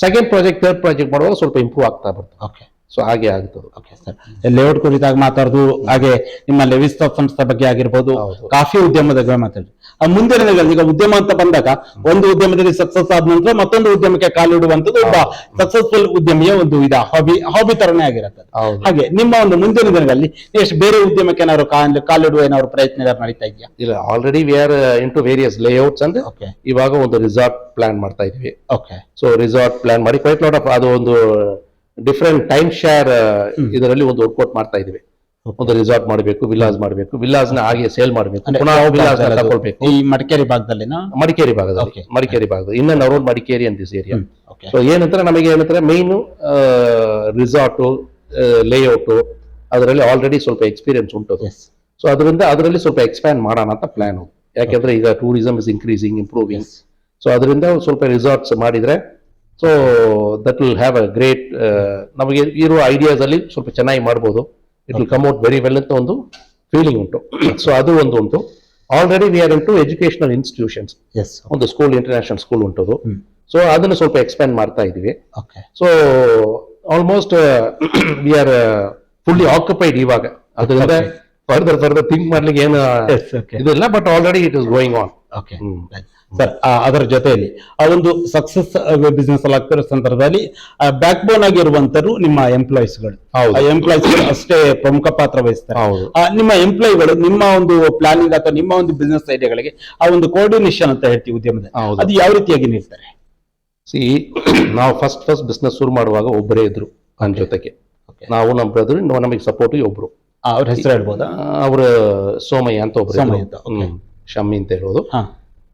ಸೆಕೆಂಡ್ ಪ್ರಾಜೆಕ್ಟ್, ಥರ್ಡ್ ಪ್ರಾಜೆಕ್ಟ್ ಮಾಡುವಾಗ ಸ್ವಲ್ಪ ಇಂಪ್ರೂವ್ ಆಗ್ತಾ ಬರ್ತದೆ. ಸೊ ಹಾಗೆ ಆಗುತ್ತದೆ. Okay sir. ಲೇಔಟ್ ಕುರಿತಾಗಿ ಮಾತಾಡುದು, ಹಾಗೆ ನಿಮ್ಮ ಲೆವಿಸ್ ಸಂಸ್ಥೆ ಬಗ್ಗೆ ಆಗಿರ್ಬೋದು, ಕಾಫಿ ಉದ್ಯಮದ ಬಗ್ಗೆ ಮಾತಾಡಿ. ಮುಂದಿನ ದಿನಗಳಲ್ಲಿ ಈಗ ಉದ್ಯಮ ಅಂತ ಬಂದಾಗ ಒಂದು ಉದ್ಯಮದಲ್ಲಿ ಸಕ್ಸಸ್ ಆದ ನಂತರ ಮತ್ತೊಂದು ಉದ್ಯಮಕ್ಕೆ ಕಾಲಿಡುವಂತದ್ದು ಒಬ್ಬ ಸಕ್ಸಸ್ಫುಲ್ ಉದ್ಯಮಿಯ ಒಂದು ಹಾಬಿ ತರನೇ ಆಗಿರುತ್ತೆ. ಹಾಗೆ ನಿಮ್ಮ ಒಂದು ಮುಂದಿನ ದಿನಗಳಲ್ಲಿ ಎಷ್ಟು ಬೇರೆ ಉದ್ಯಮಕ್ಕೆ ಏನಾದ್ರು ಕಾಲಿಡುವ ಏನಾದ್ರು ಪ್ರಯತ್ನ ನಡೀತಾ ಇದೆಯಾ? ಇಲ್ಲ, already we are into various layouts ಅಂದ್ರೆ ಇವಾಗ ಒಂದು ರಿಸಾರ್ಟ್ ಪ್ಲಾನ್ ಮಾಡ್ತಾ ಇದೀವಿ. ಓಕೆ. ಸೊ ರಿಸಾರ್ಟ್ ಪ್ಲಾನ್ ಮಾಡಿ ಕ್ವೈಟ್ ಲಾಟ್ ಆಫ್ ಅದು ಒಂದು ಡಿಫರೆಂಟ್ ಟೈಮ್ ಶೇರ್ ಇದರಲ್ಲಿ ಒಂದು ವರ್ಕೌಟ್ ಮಾಡ್ತಾ ಇದೀವಿ. ಒಂದು ರಿಸಾರ್ಟ್ ಮಾಡಬೇಕು, ವಿಲ್ಲಾಸ್ ಮಾಡಬೇಕು, ವಿಲ್ಲಾಸ್ ನ ಹಾಗೆ ಸೇಲ್ ಮಾಡಬೇಕು, ವಿಲ್ಲಾಸ್ ತಗೊಳ್ಬೇಕು. ಈ ಮಡಿಕೇರಿ ಭಾಗದಲ್ಲಿ ಮಡಿಕೇರಿ ಭಾಗದಲ್ಲಿ ಇನ್ನ around Madikeri and this area. So ಏನಂದ್ರೆ ನಮಗೆ ಏನಂದ್ರೆ ಮೈನ್ ರಿಸಾರ್ಟ್ ಲೇಔಟ್ ಅದರಲ್ಲಿ ಆಲ್ರೆಡಿ ಸ್ವಲ್ಪ ಎಕ್ಸ್ಪೀರಿಯನ್ಸ್ ಉಂಟು. ಸೊ ಅದರಲ್ಲಿ ಸ್ವಲ್ಪ ಎಕ್ಸ್ಪ್ಯಾಂಡ್ ಮಾಡೋಣ ಅಂತ ಪ್ಲಾನ್. ಯಾಕೆಂದ್ರೆ ಈಗ tourism is increasing, improving. So ಅದರಿಂದ ಸ್ವಲ್ಪ ರಿಸಾರ್ಟ್ಸ್ ಮಾಡಿದ್ರೆ so that will have a great, ನಮಗೆ ಇರುವ ಐಡಿಯಾಸ್ ಅಲ್ಲಿ ಸ್ವಲ್ಪ ಚೆನ್ನಾಗಿ ಮಾಡ್ಬೋದು. It will come out very well ಅಂತ ಒಂದು ಫೀಲಿಂಗ್ ಉಂಟು. ಸೊ ಅದು ಒಂದು ಉಂಟು. Already we are into educational institutions. ಒಂದು ಸ್ಕೂಲ್, ಇಂಟರ್ನ್ಯಾಷನಲ್ ಸ್ಕೂಲ್ ಉಂಟು. ಸೊ ಅದನ್ನು ಸ್ವಲ್ಪ ಎಕ್ಸ್ಪ್ಯಾಂಡ್ ಮಾಡ್ತಾ ಇದೀವಿ. So almost we are fully occupied ಇವಾಗ. ಅದರಿಂದ ಫರ್ದರ್ ಥಿಂಕ್ ಮಾಡ್ಲಿಕ್ಕೆ ಏನು ಇದಿಲ್ಲ, but already it is going on. Sir, ಅದರ ಜೊತೆಯಲ್ಲಿ ಆ ಒಂದು ಸಕ್ಸಸ್ ಬಿಸ್ನೆಸ್ ಅಲ್ಲಿ ಆಗ್ತಿರೋ ಸಂದರ್ಭದಲ್ಲಿ ಬ್ಯಾಕ್ ಬೋನ್ ಆಗಿರುವಂತರು ನಿಮ್ಮ ಎಂಪ್ಲಾಯೀಸ್ಗಳು. ಎಂಪ್ಲಾಯೀಸ್ಗಳು ಅಷ್ಟೇ ಪ್ರಮುಖ ಪಾತ್ರ ವಹಿಸ್ತಾರೆ. ನಿಮ್ಮ ಎಂಪ್ಲಾಯಿಗಳು ನಿಮ್ಮ ಒಂದು ಪ್ಲಾನಿಂಗ್ ಅಥವಾ ನಿಮ್ಮ ಒಂದು ಬಿಸ್ನೆಸ್ ಐಡಿಯಾಗಳಿಗೆ ಆ ಒಂದು ಕೋಆರ್ಡಿನೇಷನ್ ಅಂತ ಹೇಳ್ತೀವಿ ಉದ್ಯಮದಲ್ಲಿ, ಅದು ಯಾವ ರೀತಿಯಾಗಿ ನೀಡ್ತಾರೆ? ನಾವು ಫಸ್ಟ್ ಬಿಸ್ನೆಸ್ ಶುರು ಮಾಡುವಾಗ ಒಬ್ಬರೇ ಇದ್ರು ನನ್ನ ಜೊತೆಗೆ. ನಾವು ನಮ್ಮ ಬ್ರದರ್ ನಮಗೆ ಸಪೋರ್ಟ್ ಒಬ್ರು ಅವ್ರ ಹೆಸರು ಹೇಳ್ಬೋದಾ? ಅವ್ರ ಸೋಮಯ್ಯ ಅಂತ ಒಬ್ರು ಸೋಮಯ್ಯ ಇದ್ರು. ಅಂತ, ಶಮ್ಮಿ ಅಂತ ಹೇಳೋದು. ಹಾ,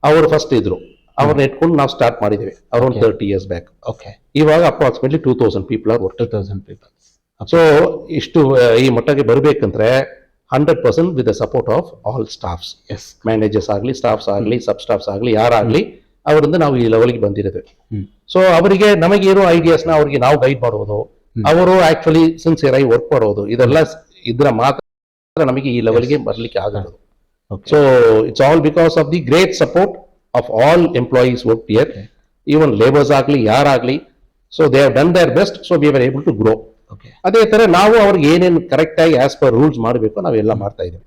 ಅವರು ಫಸ್ಟ್ ಇದ್ರು, ಅವ್ರನ್ನ ಇಟ್ಕೊಂಡು ನಾವು ಸ್ಟಾರ್ಟ್ ಮಾಡಿದ್ವಿ ಅರೌಂಡ್ 30 years ಬ್ಯಾಕ್. ಓಕೆ. ಇವಾಗ approximately 2000 people are work. 2000 people. So ಇಷ್ಟು ಈ ಮಟ್ಟಕ್ಕೆ ಬರಬೇಕಂದ್ರೆ 100% with the support of all staffs, yes. Managers ಆಗಲಿ, ಸ್ಟಾಫ್ಸ್ ಆಗಲಿ, ಸಬ್ ಸ್ಟಾಫ್ಸ್ ಆಗಲಿ, ಯಾರಾಗ್ಲಿ ಅವರಿಂದ ನಾವು ಈ ಲೆವೆಲ್ಗೆ ಬಂದಿರೋದು. ಸೊ ಅವರಿಗೆ ನಮಗೆ ಇರೋ ಐಡಿಯಾಸ್ನ ಅವ್ರಿಗೆ ನಾವು ಗೈಡ್ ಮಾಡೋದು, ಅವರು ಆಕ್ಚುಲಿ ಸಿನ್ಸಿಯರ್ ಆಗಿ ವರ್ಕ್ ಮಾಡೋದು, ಇದೆಲ್ಲ ಇದ್ರ ಮಾತ್ರ ನಮಗೆ ಈ ಲೆವೆಲ್ಗೆ ಬರ್ಲಿಕ್ಕೆ ಆಗೋದು. So it's all because of the great support of all employees work here, even labours ಆಗಲಿ ಯಾರಾಗ್ಲಿ. So they have done their best, so we are able to grow. ಅದೇ ತರ ನಾವು ಅವ್ರಿಗೆ ಏನೇನು ಕರೆಕ್ಟ್ ಆಗಿ ಆಸ್ ಪರ್ ರೂಲ್ಸ್ ಮಾಡಬೇಕು ನಾವೆಲ್ಲ ಮಾಡ್ತಾ ಇದ್ದೀವಿ.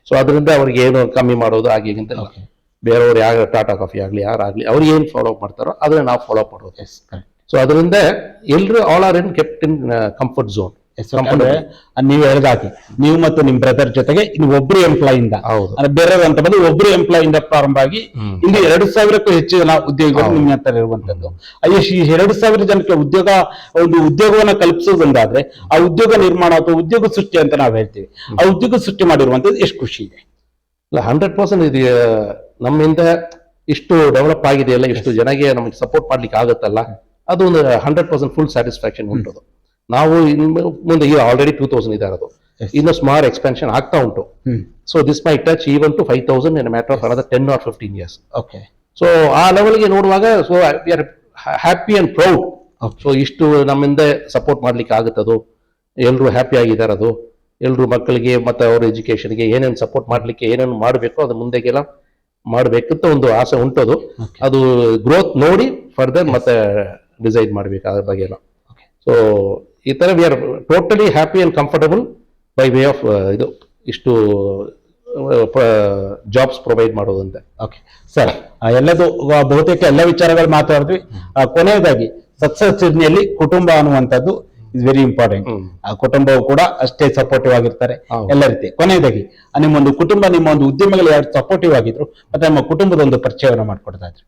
ಸೊ ಅದರಿಂದ ಅವ್ರಿಗೆ ಏನು ಕಮ್ಮಿ ಮಾಡೋದು ಹಾಗೆ ಅಂತ ಬೇರೆಯವ್ರು ಯಾರು ಟಾಟಾ ಕಾಫಿ ಆಗಲಿ ಯಾರಾಗ್ಲಿ ಅವ್ರಿಗೆ ಏನು ಫಾಲೋ ಅಪ್ ಮಾಡ್ತಾರೋ ಅದನ್ನ ನಾವು ಫಾಲೋ ಅಪ್ ಮಾಡೋದು. ಸೊ ಅದರಿಂದ ಎಲ್ಲರೂ all are in kept in comfort zone. ಅಂದ್ರೆ ನೀವು ಹೇಳಿದಾಗಿ ನೀವು ಮತ್ತು ನಿಮ್ ಬ್ರದರ್ ಜೊತೆಗೆ ಇನ್ನು ಒಬ್ರು ಎಂಪ್ಲಾಯ್ ಇಂದ, ಹೌದು. ಬೇರೆ ಅಂತ ಬಂದು ಒಬ್ರು ಎಂಪ್ಲಾಯ್ ಇಂದ ಪ್ರಾರಂಭ ಆಗಿ ಇಲ್ಲಿ 2000ಕ್ಕೂ ಹೆಚ್ಚು ಜನ ಉದ್ಯೋಗಿಗಳು ನಿಮ್ಮ ಹತ್ರ ಇರುವಂತದ್ದು. ಈ 2000 ಜನಕ್ಕೆ ಒಂದು ಉದ್ಯೋಗವನ್ನ ಕಲ್ಪಿಸೋದೊಂದಾದ್ರೆ ಆ ಉದ್ಯೋಗ ನಿರ್ಮಾಣ ಅಥವಾ ಉದ್ಯೋಗ ಸೃಷ್ಟಿ ಅಂತ ನಾವು ಹೇಳ್ತೀವಿ. ಆ ಉದ್ಯೋಗ ಸೃಷ್ಟಿ ಮಾಡಿರುವಂತದ್ದು ಎಷ್ಟು ಖುಷಿ ಇದೆ. 100% ಇದು ನಮ್ಮಿಂದ ಇಷ್ಟು ಡೆವಲಪ್ ಆಗಿದೆಯಲ್ಲ, ಇಷ್ಟು ಜನಗೆ ನಮಗೆ ಸಪೋರ್ಟ್ ಮಾಡ್ಲಿಕ್ಕೆ ಆಗುತ್ತಲ್ಲ, ಅದು ಒಂದು 100% ಫುಲ್ ಸ್ಯಾಟಿಸ್ಫ್ಯಾಕ್ಷನ್ ಉಂಟು. ನಾವು ಮುಂದೆ ಈಗ ಆಲ್ರೆಡಿ 2000 ಇದಾರದು, ಇನ್ನು ಸ್ಮಾಲ್ ಎಕ್ಸ್ಪೆನ್ಷನ್ ಆಗ್ತಾ ಉಂಟು. So this my touch even to 5000 in matter of another 10 or 15 years. Okay. So ಆ ಲೆವೆಲ್ಗೆ ನೋಡುವಾಗ so we are happy and proud. So ಇಷ್ಟು ನಮ್ಮಿಂದ ಸಪೋರ್ಟ್ ಮಾಡ್ಲಿಕ್ಕೆ ಆಗುತ್ತದು, ಎಲ್ಲರೂ ಹ್ಯಾಪಿ ಆಗಿದಾರದು, ಎಲ್ಲರೂ ಮಕ್ಕಳಿಗೆ ಮತ್ತೆ ಅವ್ರ ಎಜುಕೇಶನ್ಗೆ ಏನೇನು ಸಪೋರ್ಟ್ ಮಾಡ್ಲಿಕ್ಕೆ ಏನೇನು ಮಾಡಬೇಕು ಅದು ಮುಂದೆಗೆಲ್ಲ ಮಾಡ್ಬೇಕಂತ ಒಂದು ಆಸೆ ಉಂಟದು. ಅದು ಗ್ರೋತ್ ನೋಡಿ ಫರ್ದರ್ ಮತ್ತೆ ಡಿಸೈಡ್ ಮಾಡ್ಬೇಕು ಅದ್ರ ಬಗ್ಗೆ ಎಲ್ಲ. ಸೊ ಈ ತರ we are totally happy and comfortable by way of ಇದು ಇಷ್ಟು ಜಾಬ್ಸ್ ಪ್ರೊವೈಡ್ ಮಾಡೋದಂತೆ. ಓಕೆ ಸರ್, ಎಲ್ಲದು ಬಹುತೇಕ ಎಲ್ಲ ವಿಚಾರಗಳು ಮಾತಾಡಿದ್ವಿ. ಕೊನೆಯದಾಗಿ ಸಕ್ಸಸ್ ಜರ್ನಿಯಲ್ಲಿ ಕುಟುಂಬ ಅನ್ನುವಂಥದ್ದು ಇಸ್ ವೆರಿ ಇಂಪಾರ್ಟೆಂಟ್. ಆ ಕುಟುಂಬವು ಕೂಡ ಅಷ್ಟೇ ಸಪೋರ್ಟಿವ್ ಆಗಿರ್ತಾರೆ ಎಲ್ಲ ರೀತಿ. ಕೊನೆಯದಾಗಿ ನಿಮ್ಮೊಂದು ಕುಟುಂಬ, ನಿಮ್ಮ ಒಂದು ಉದ್ಯಮಗಳು ಯಾರು ಸಪೋರ್ಟಿವ್ ಆಗಿದ್ರು ಮತ್ತೆ ನಮ್ಮ ಕುಟುಂಬದ ಒಂದು ಪರಿಚಯವನ್ನು ಮಾಡ್ಕೊಡ್ತಾ ಇದ್ರಿ.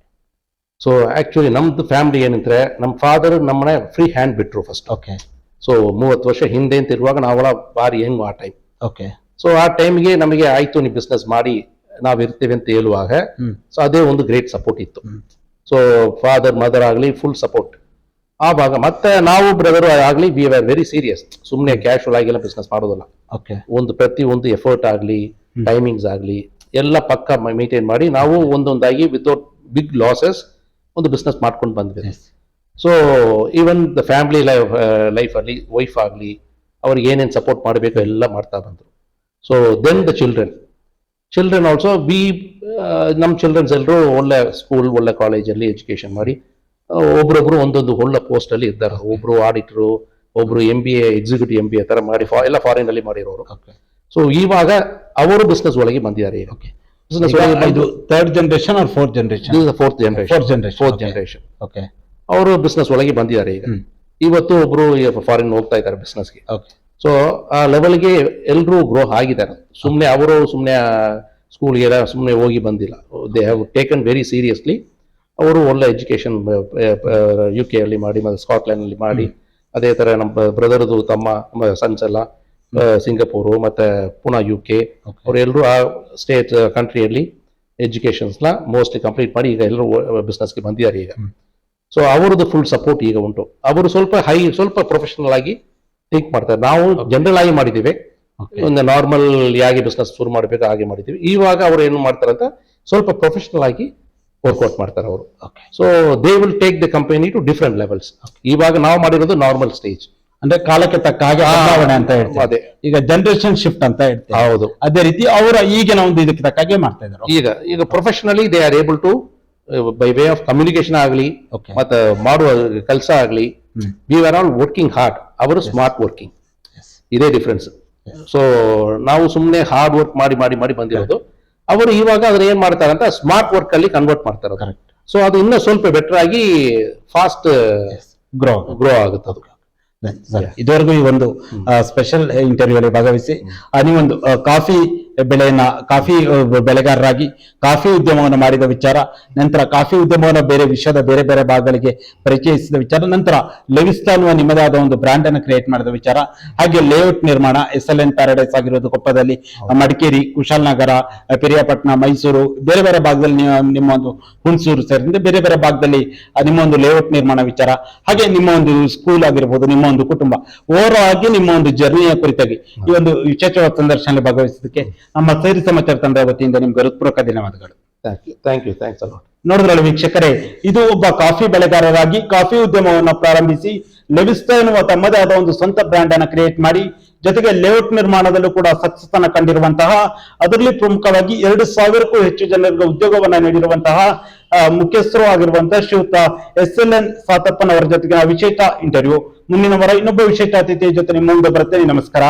ಸೊ ಆಕ್ಚುಲಿ ನಮ್ದು ಫ್ಯಾಮಿಲಿ ಏನಂದ್ರೆ ನಮ್ಮ ಫಾದರ್ ನಮ್ಮನೆ ಫ್ರೀ ಹ್ಯಾಂಡ್ ಬಿಟ್ರು ಫಸ್ಟ್. ಓಕೆ. ಸೊ 30 ವರ್ಷ ಹಿಂದೆ ಅಂತ ಇರುವಾಗ ನಾವೆಲ್ಲ ಬಾರಿ ಹೆಂಗ್ ಆ ಟೈಮ್. ಓಕೆ. ಸೊ ಆ ಟೈಮ್ಗೆ ನಮಗೆ ಆಯ್ತು ನೀವು ಬಿಸ್ನೆಸ್ ಮಾಡಿ ನಾವ್ ಇರ್ತೀವಿ ಅಂತ ಹೇಳುವಾಗ ಸೊ ಅದೇ ಒಂದು ಗ್ರೇಟ್ ಸಪೋರ್ಟ್ ಇತ್ತು. ಸೊ ಫಾದರ್ ಮದರ್ ಆಗ್ಲಿ ಫುಲ್ ಸಪೋರ್ಟ್. ಆವಾಗ ಮತ್ತೆ ನಾವು ಬ್ರದರ್ ಆಗ್ಲಿ ವಿ ಆರ್ ವೆರಿ ಸೀರಿಯಸ್. ಸುಮ್ನೆ ಕ್ಯಾಶುವಲ್ ಆಗಿಲ್ಲ ಬಿಸ್ನೆಸ್ ಮಾಡೋದಲ್ಲ. ಓಕೆ. ಪ್ರತಿ ಒಂದು ಎಫರ್ಟ್ ಆಗ್ಲಿ ಟೈಮಿಂಗ್ಸ್ ಆಗ್ಲಿ ಎಲ್ಲ ಪಕ್ಕ ಮೇಂಟೈನ್ ಮಾಡಿ ನಾವು ಒಂದೊಂದಾಗಿ ವಿತೌಟ್ ಬಿಗ್ ಲಾಸಸ್ ಒಂದು ಬಿಸ್ನೆಸ್ ಮಾಡ್ಕೊಂಡು ಬಂದ್ವಿ. So even the family life ಅಲ್ಲಿ ವೈಫ್ ಆಗ್ಲಿ ಅವ್ರಿಗೆ ಏನೇನು ಸಪೋರ್ಟ್ ಮಾಡಬೇಕು ಎಲ್ಲ ಮಾಡ್ತಾ ಬಂದ್ರು. So then the children also ನಮ್ಮ ಚಿಲ್ಡ್ರನ್ಸ್ ಎಲ್ಲರೂ ಒಳ್ಳೆ ಸ್ಕೂಲ್ ಒಳ್ಳೆ ಕಾಲೇಜಲ್ಲಿ ಎಜುಕೇಶನ್ ಮಾಡಿ ಒಬ್ರೊಬ್ರು ಒಂದೊಂದು ಒಳ್ಳೆ ಪೋಸ್ಟ್ ಅಲ್ಲಿ ಇದ್ದಾರೆ. ಒಬ್ರು ಆಡಿಟರು, ಒಬ್ರು MBA ಎಕ್ಸಿಕ್ಯೂಟಿವ್ MBA ತರ ಮಾಡಿ ಎಲ್ಲ ಫಾರಿನ್ ಅಲ್ಲಿ ಮಾಡಿರೋರು. ಸೊ ಇವಾಗ ಅವರು ಬಿಸ್ನೆಸ್ ಒಳಗೆ ಬಂದಿದ್ದಾರೆ. ಇದು third generation R fourth generation? Fourth generation. Okay. ಅವರು ಬಿಸ್ನೆಸ್ ಒಳಗೆ ಬಂದಿದ್ದಾರೆ ಈಗ. ಇವತ್ತು ಒಬ್ರು ಫಾರಿನ್ ಹೋಗ್ತಾ ಇದ್ದಾರೆ ಬಿಸ್ನೆಸ್ಗೆ. ಸೊ ಆ ಲೆವೆಲ್ಗೆ ಎಲ್ರೂ ಗ್ರೋ ಆಗಿದ್ದಾರೆ. ಅವರು ಸುಮ್ನೆ ಸ್ಕೂಲ್ಗೆ ಸುಮ್ನೆ ಹೋಗಿ ಬಂದಿಲ್ಲ. They have taken very seriously. ಅವರು ಒಳ್ಳೆ ಎಜುಕೇಶನ್ UK ಅಲ್ಲಿ ಮಾಡಿ ಮತ್ತೆ ಸ್ಕಾಟ್ಲೆಂಡ್ ಅಲ್ಲಿ ಮಾಡಿ, ಅದೇ ತರ ನಮ್ಮ ಬ್ರದರ್ದು ನಮ್ಮ ಸನ್ಸ್ ಎಲ್ಲ ಸಿಂಗಪೂರು ಮತ್ತೆ ಪುನಃ UK ಅವರೆಲ್ಲರೂ ಆ ಸ್ಟೇಟ್ ಕಂಟ್ರಿಯಲ್ಲಿ ಎಜುಕೇಶನ್ಸ್ನ ಮೋಸ್ಟ್ಲಿ ಕಂಪ್ಲೀಟ್ ಮಾಡಿ ಈಗ ಎಲ್ಲರೂ ಬಿಸ್ನೆಸ್ಗೆ ಬಂದಿದ್ದಾರೆ ಈಗ. ಸೊ ಅವ್ರದ್ದು ಫುಲ್ ಸಪೋರ್ಟ್ ಈಗ ಉಂಟು. ಅವರು ಸ್ವಲ್ಪ ಪ್ರೊಫೆಷನಲ್ ಆಗಿ ಥಿಂಕ್ ಮಾಡ್ತಾರೆ. ನಾವು ಜನರಲ್ ಆಗಿ ಮಾಡಿದ್ದೀವಿ, ಒಂದು ನಾರ್ಮಲ್ ಹೇಗೆ ಬಿಸ್ನೆಸ್ ಶುರು ಮಾಡಬೇಕು ಹಾಗೆ ಮಾಡಿದ್ದೀವಿ. ಇವಾಗ ಅವ್ರು ಏನು ಮಾಡ್ತಾರೆ ಅಂತ ಸ್ವಲ್ಪ ಪ್ರೊಫೆಷನಲ್ ಆಗಿ ವರ್ಕೌಟ್ ಮಾಡ್ತಾರೆ ಅವರು. So they will take the company to different levels. ಇವಾಗ ನಾವು ಮಾಡಿರೋದು ನಾರ್ಮಲ್ ಸ್ಟೇಜ್, ಅಂದ್ರೆ ಕಾಲಕ್ಕೆ ತಕ್ಕ ಹಾಗೆ ಬದಲಾವಣೆ ಅಂತ ಹೇಳ್ತಾರೆ. ಅದೇ ಈಗ ಜನರೇಷನ್ ಶಿಫ್ಟ್ ಅಂತ ಹೇಳ್ತಾರೆ. ಹೌದು, ಅದೇ ರೀತಿ ಅವರ ಈಗಿನ ಒಂದು ಇದಕ್ಕೆ ತಕ್ಕ ಹಾಗೆ ಮಾಡ್ತಾ ಇದ್ದಾರೆ. ಈಗ professionally they are able to by way of communication ಆಗಲಿ ಮತ್ತೆ ಮಾಡುವ ಕೆಲಸ ಆಗಲಿ, we are all working hard. ಅವರು ಸ್ಮಾರ್ಟ್ ವರ್ಕಿಂಗ್, ಇದೇ ಡಿಫ್ರೆನ್ಸ್. ಸೊ ನಾವು ಸುಮ್ಮನೆ ಹಾರ್ಡ್ ವರ್ಕ್ ಮಾಡಿ ಬಂದಿರೋದು. ಅವರು ಇವಾಗ ಅದ್ರ ಏನ್ ಮಾಡ್ತಾರೆ ಅಂತ ಸ್ಮಾರ್ಟ್ ವರ್ಕ್ ಅಲ್ಲಿ ಕನ್ವರ್ಟ್ ಮಾಡ್ತಾರೆ. ಸೊ ಅದು ಇನ್ನೂ ಸ್ವಲ್ಪ ಬೆಟರ್ ಆಗಿ ಫಾಸ್ಟ್ ಗ್ರೋ ಆಗುತ್ತೆ ಅದು. ಇದುವರೆಗೂ ಈ ಒಂದು ಸ್ಪೆಷಲ್ ಇಂಟರ್ವ್ಯೂ ಅಲ್ಲಿ ಭಾಗವಹಿಸಿ ನೀವೊಂದು ಕಾಫಿ ಬೆಳೆಯನ್ನ ಕಾಫಿ ಬೆಳೆಗಾರರಾಗಿ ಕಾಫಿ ಉದ್ಯಮವನ್ನು ಮಾಡಿದ ವಿಚಾರ, ನಂತರ ಕಾಫಿ ಉದ್ಯಮವನ್ನು ವಿಶ್ವದ ಬೇರೆ ಬೇರೆ ಭಾಗಗಳಿಗೆ ಪರಿಚಯಿಸಿದ ವಿಚಾರ, ನಂತರ ಲೆವಿಸ್ಟಾ ಅನ್ನುವ ನಿಮ್ಮದಾದ ಒಂದು ಬ್ರ್ಯಾಂಡ್ ಅನ್ನು ಕ್ರಿಯೇಟ್ ಮಾಡಿದ ವಿಚಾರ, ಹಾಗೆ ಲೇಔಟ್ ನಿರ್ಮಾಣ SLN ಪ್ಯಾರಡೈಸ್ ಆಗಿರೋದು ಕೊಪ್ಪದಲ್ಲಿ, ಮಡಿಕೇರಿ, ಕುಶಾಲನಗರ, ಪಿರಿಯಾಪಟ್ಟಣ, ಮೈಸೂರು, ಬೇರೆ ಬೇರೆ ಭಾಗದಲ್ಲಿ ನಿಮ್ಮ ಒಂದು ಹುಣಸೂರು ಸೇರಿದಂತೆ ಬೇರೆ ಬೇರೆ ಭಾಗದಲ್ಲಿ ನಿಮ್ಮ ಒಂದು ಲೇಔಟ್ ನಿರ್ಮಾಣ ವಿಚಾರ, ಹಾಗೆ ನಿಮ್ಮ ಒಂದು ಸ್ಕೂಲ್ ಆಗಿರ್ಬೋದು, ನಿಮ್ಮ ಒಂದು ಕುಟುಂಬ ಓವರ್ ಆಗಿ ನಿಮ್ಮ ಒಂದು ಜರ್ನಿಯ ಕುರಿತಾಗಿ ಈ ಒಂದು ವಿಶೇಷವಾದ ಸಂದರ್ಶನದಲ್ಲಿ ಭಾಗವಹಿಸಿದ್ದಕ್ಕೆ ನಮ್ಮ ಸೇರಿ ಸಮಾಚಾರ ತಂಡದ ವತಿಯಿಂದ ನಿಮ್ಗೆ ಹೃತ್ಪೂರ್ವಕ ಧನ್ಯವಾದಗಳು. Thanks a lot. ನೋಡಿದ್ರಲ್ಲ ವೀಕ್ಷಕರೇ, ಇದು ಒಬ್ಬ ಕಾಫಿ ಬೆಳೆಗಾರರಾಗಿ ಕಾಫಿ ಉದ್ಯಮವನ್ನು ಪ್ರಾರಂಭಿಸಿ ಲೆವಿಸ್ಟಾ ಎನ್ನುವ ತಮ್ಮದೇ ಆದ ಒಂದು ಸ್ವಂತ ಬ್ರ್ಯಾಂಡ್ ಅನ್ನು ಕ್ರಿಯೇಟ್ ಮಾಡಿ, ಜೊತೆಗೆ ಲೇಔಟ್ ನಿರ್ಮಾಣದಲ್ಲೂ ಕೂಡ ಸಕ್ಸಸ್ ಅನ್ನು ಕಂಡಿರುವಂತಹ, ಅದರಲ್ಲಿ ಪ್ರಮುಖವಾಗಿ 2,000ಕ್ಕೂ ಹೆಚ್ಚು ಜನರಿಗೆ ಉದ್ಯೋಗವನ್ನ ನೀಡಿರುವಂತಹ ಮುಖ್ಯಸ್ಥರು ಆಗಿರುವಂತಹ ಶ್ರೀಯುತ SLN ಸಾತಪ್ಪನವರ ಜೊತೆಗೆ ವಿಶೇಷ ಇಂಟರ್ವ್ಯೂ. ಮುಂದಿನ ವಾರ ಇನ್ನೊಬ್ಬ ವಿಶೇಷ ಅತಿಥಿಯ ಜೊತೆ ನಿಮ್ಮ ಮುಂದೆ ಬರ್ತೇನೆ. ನಮಸ್ಕಾರ.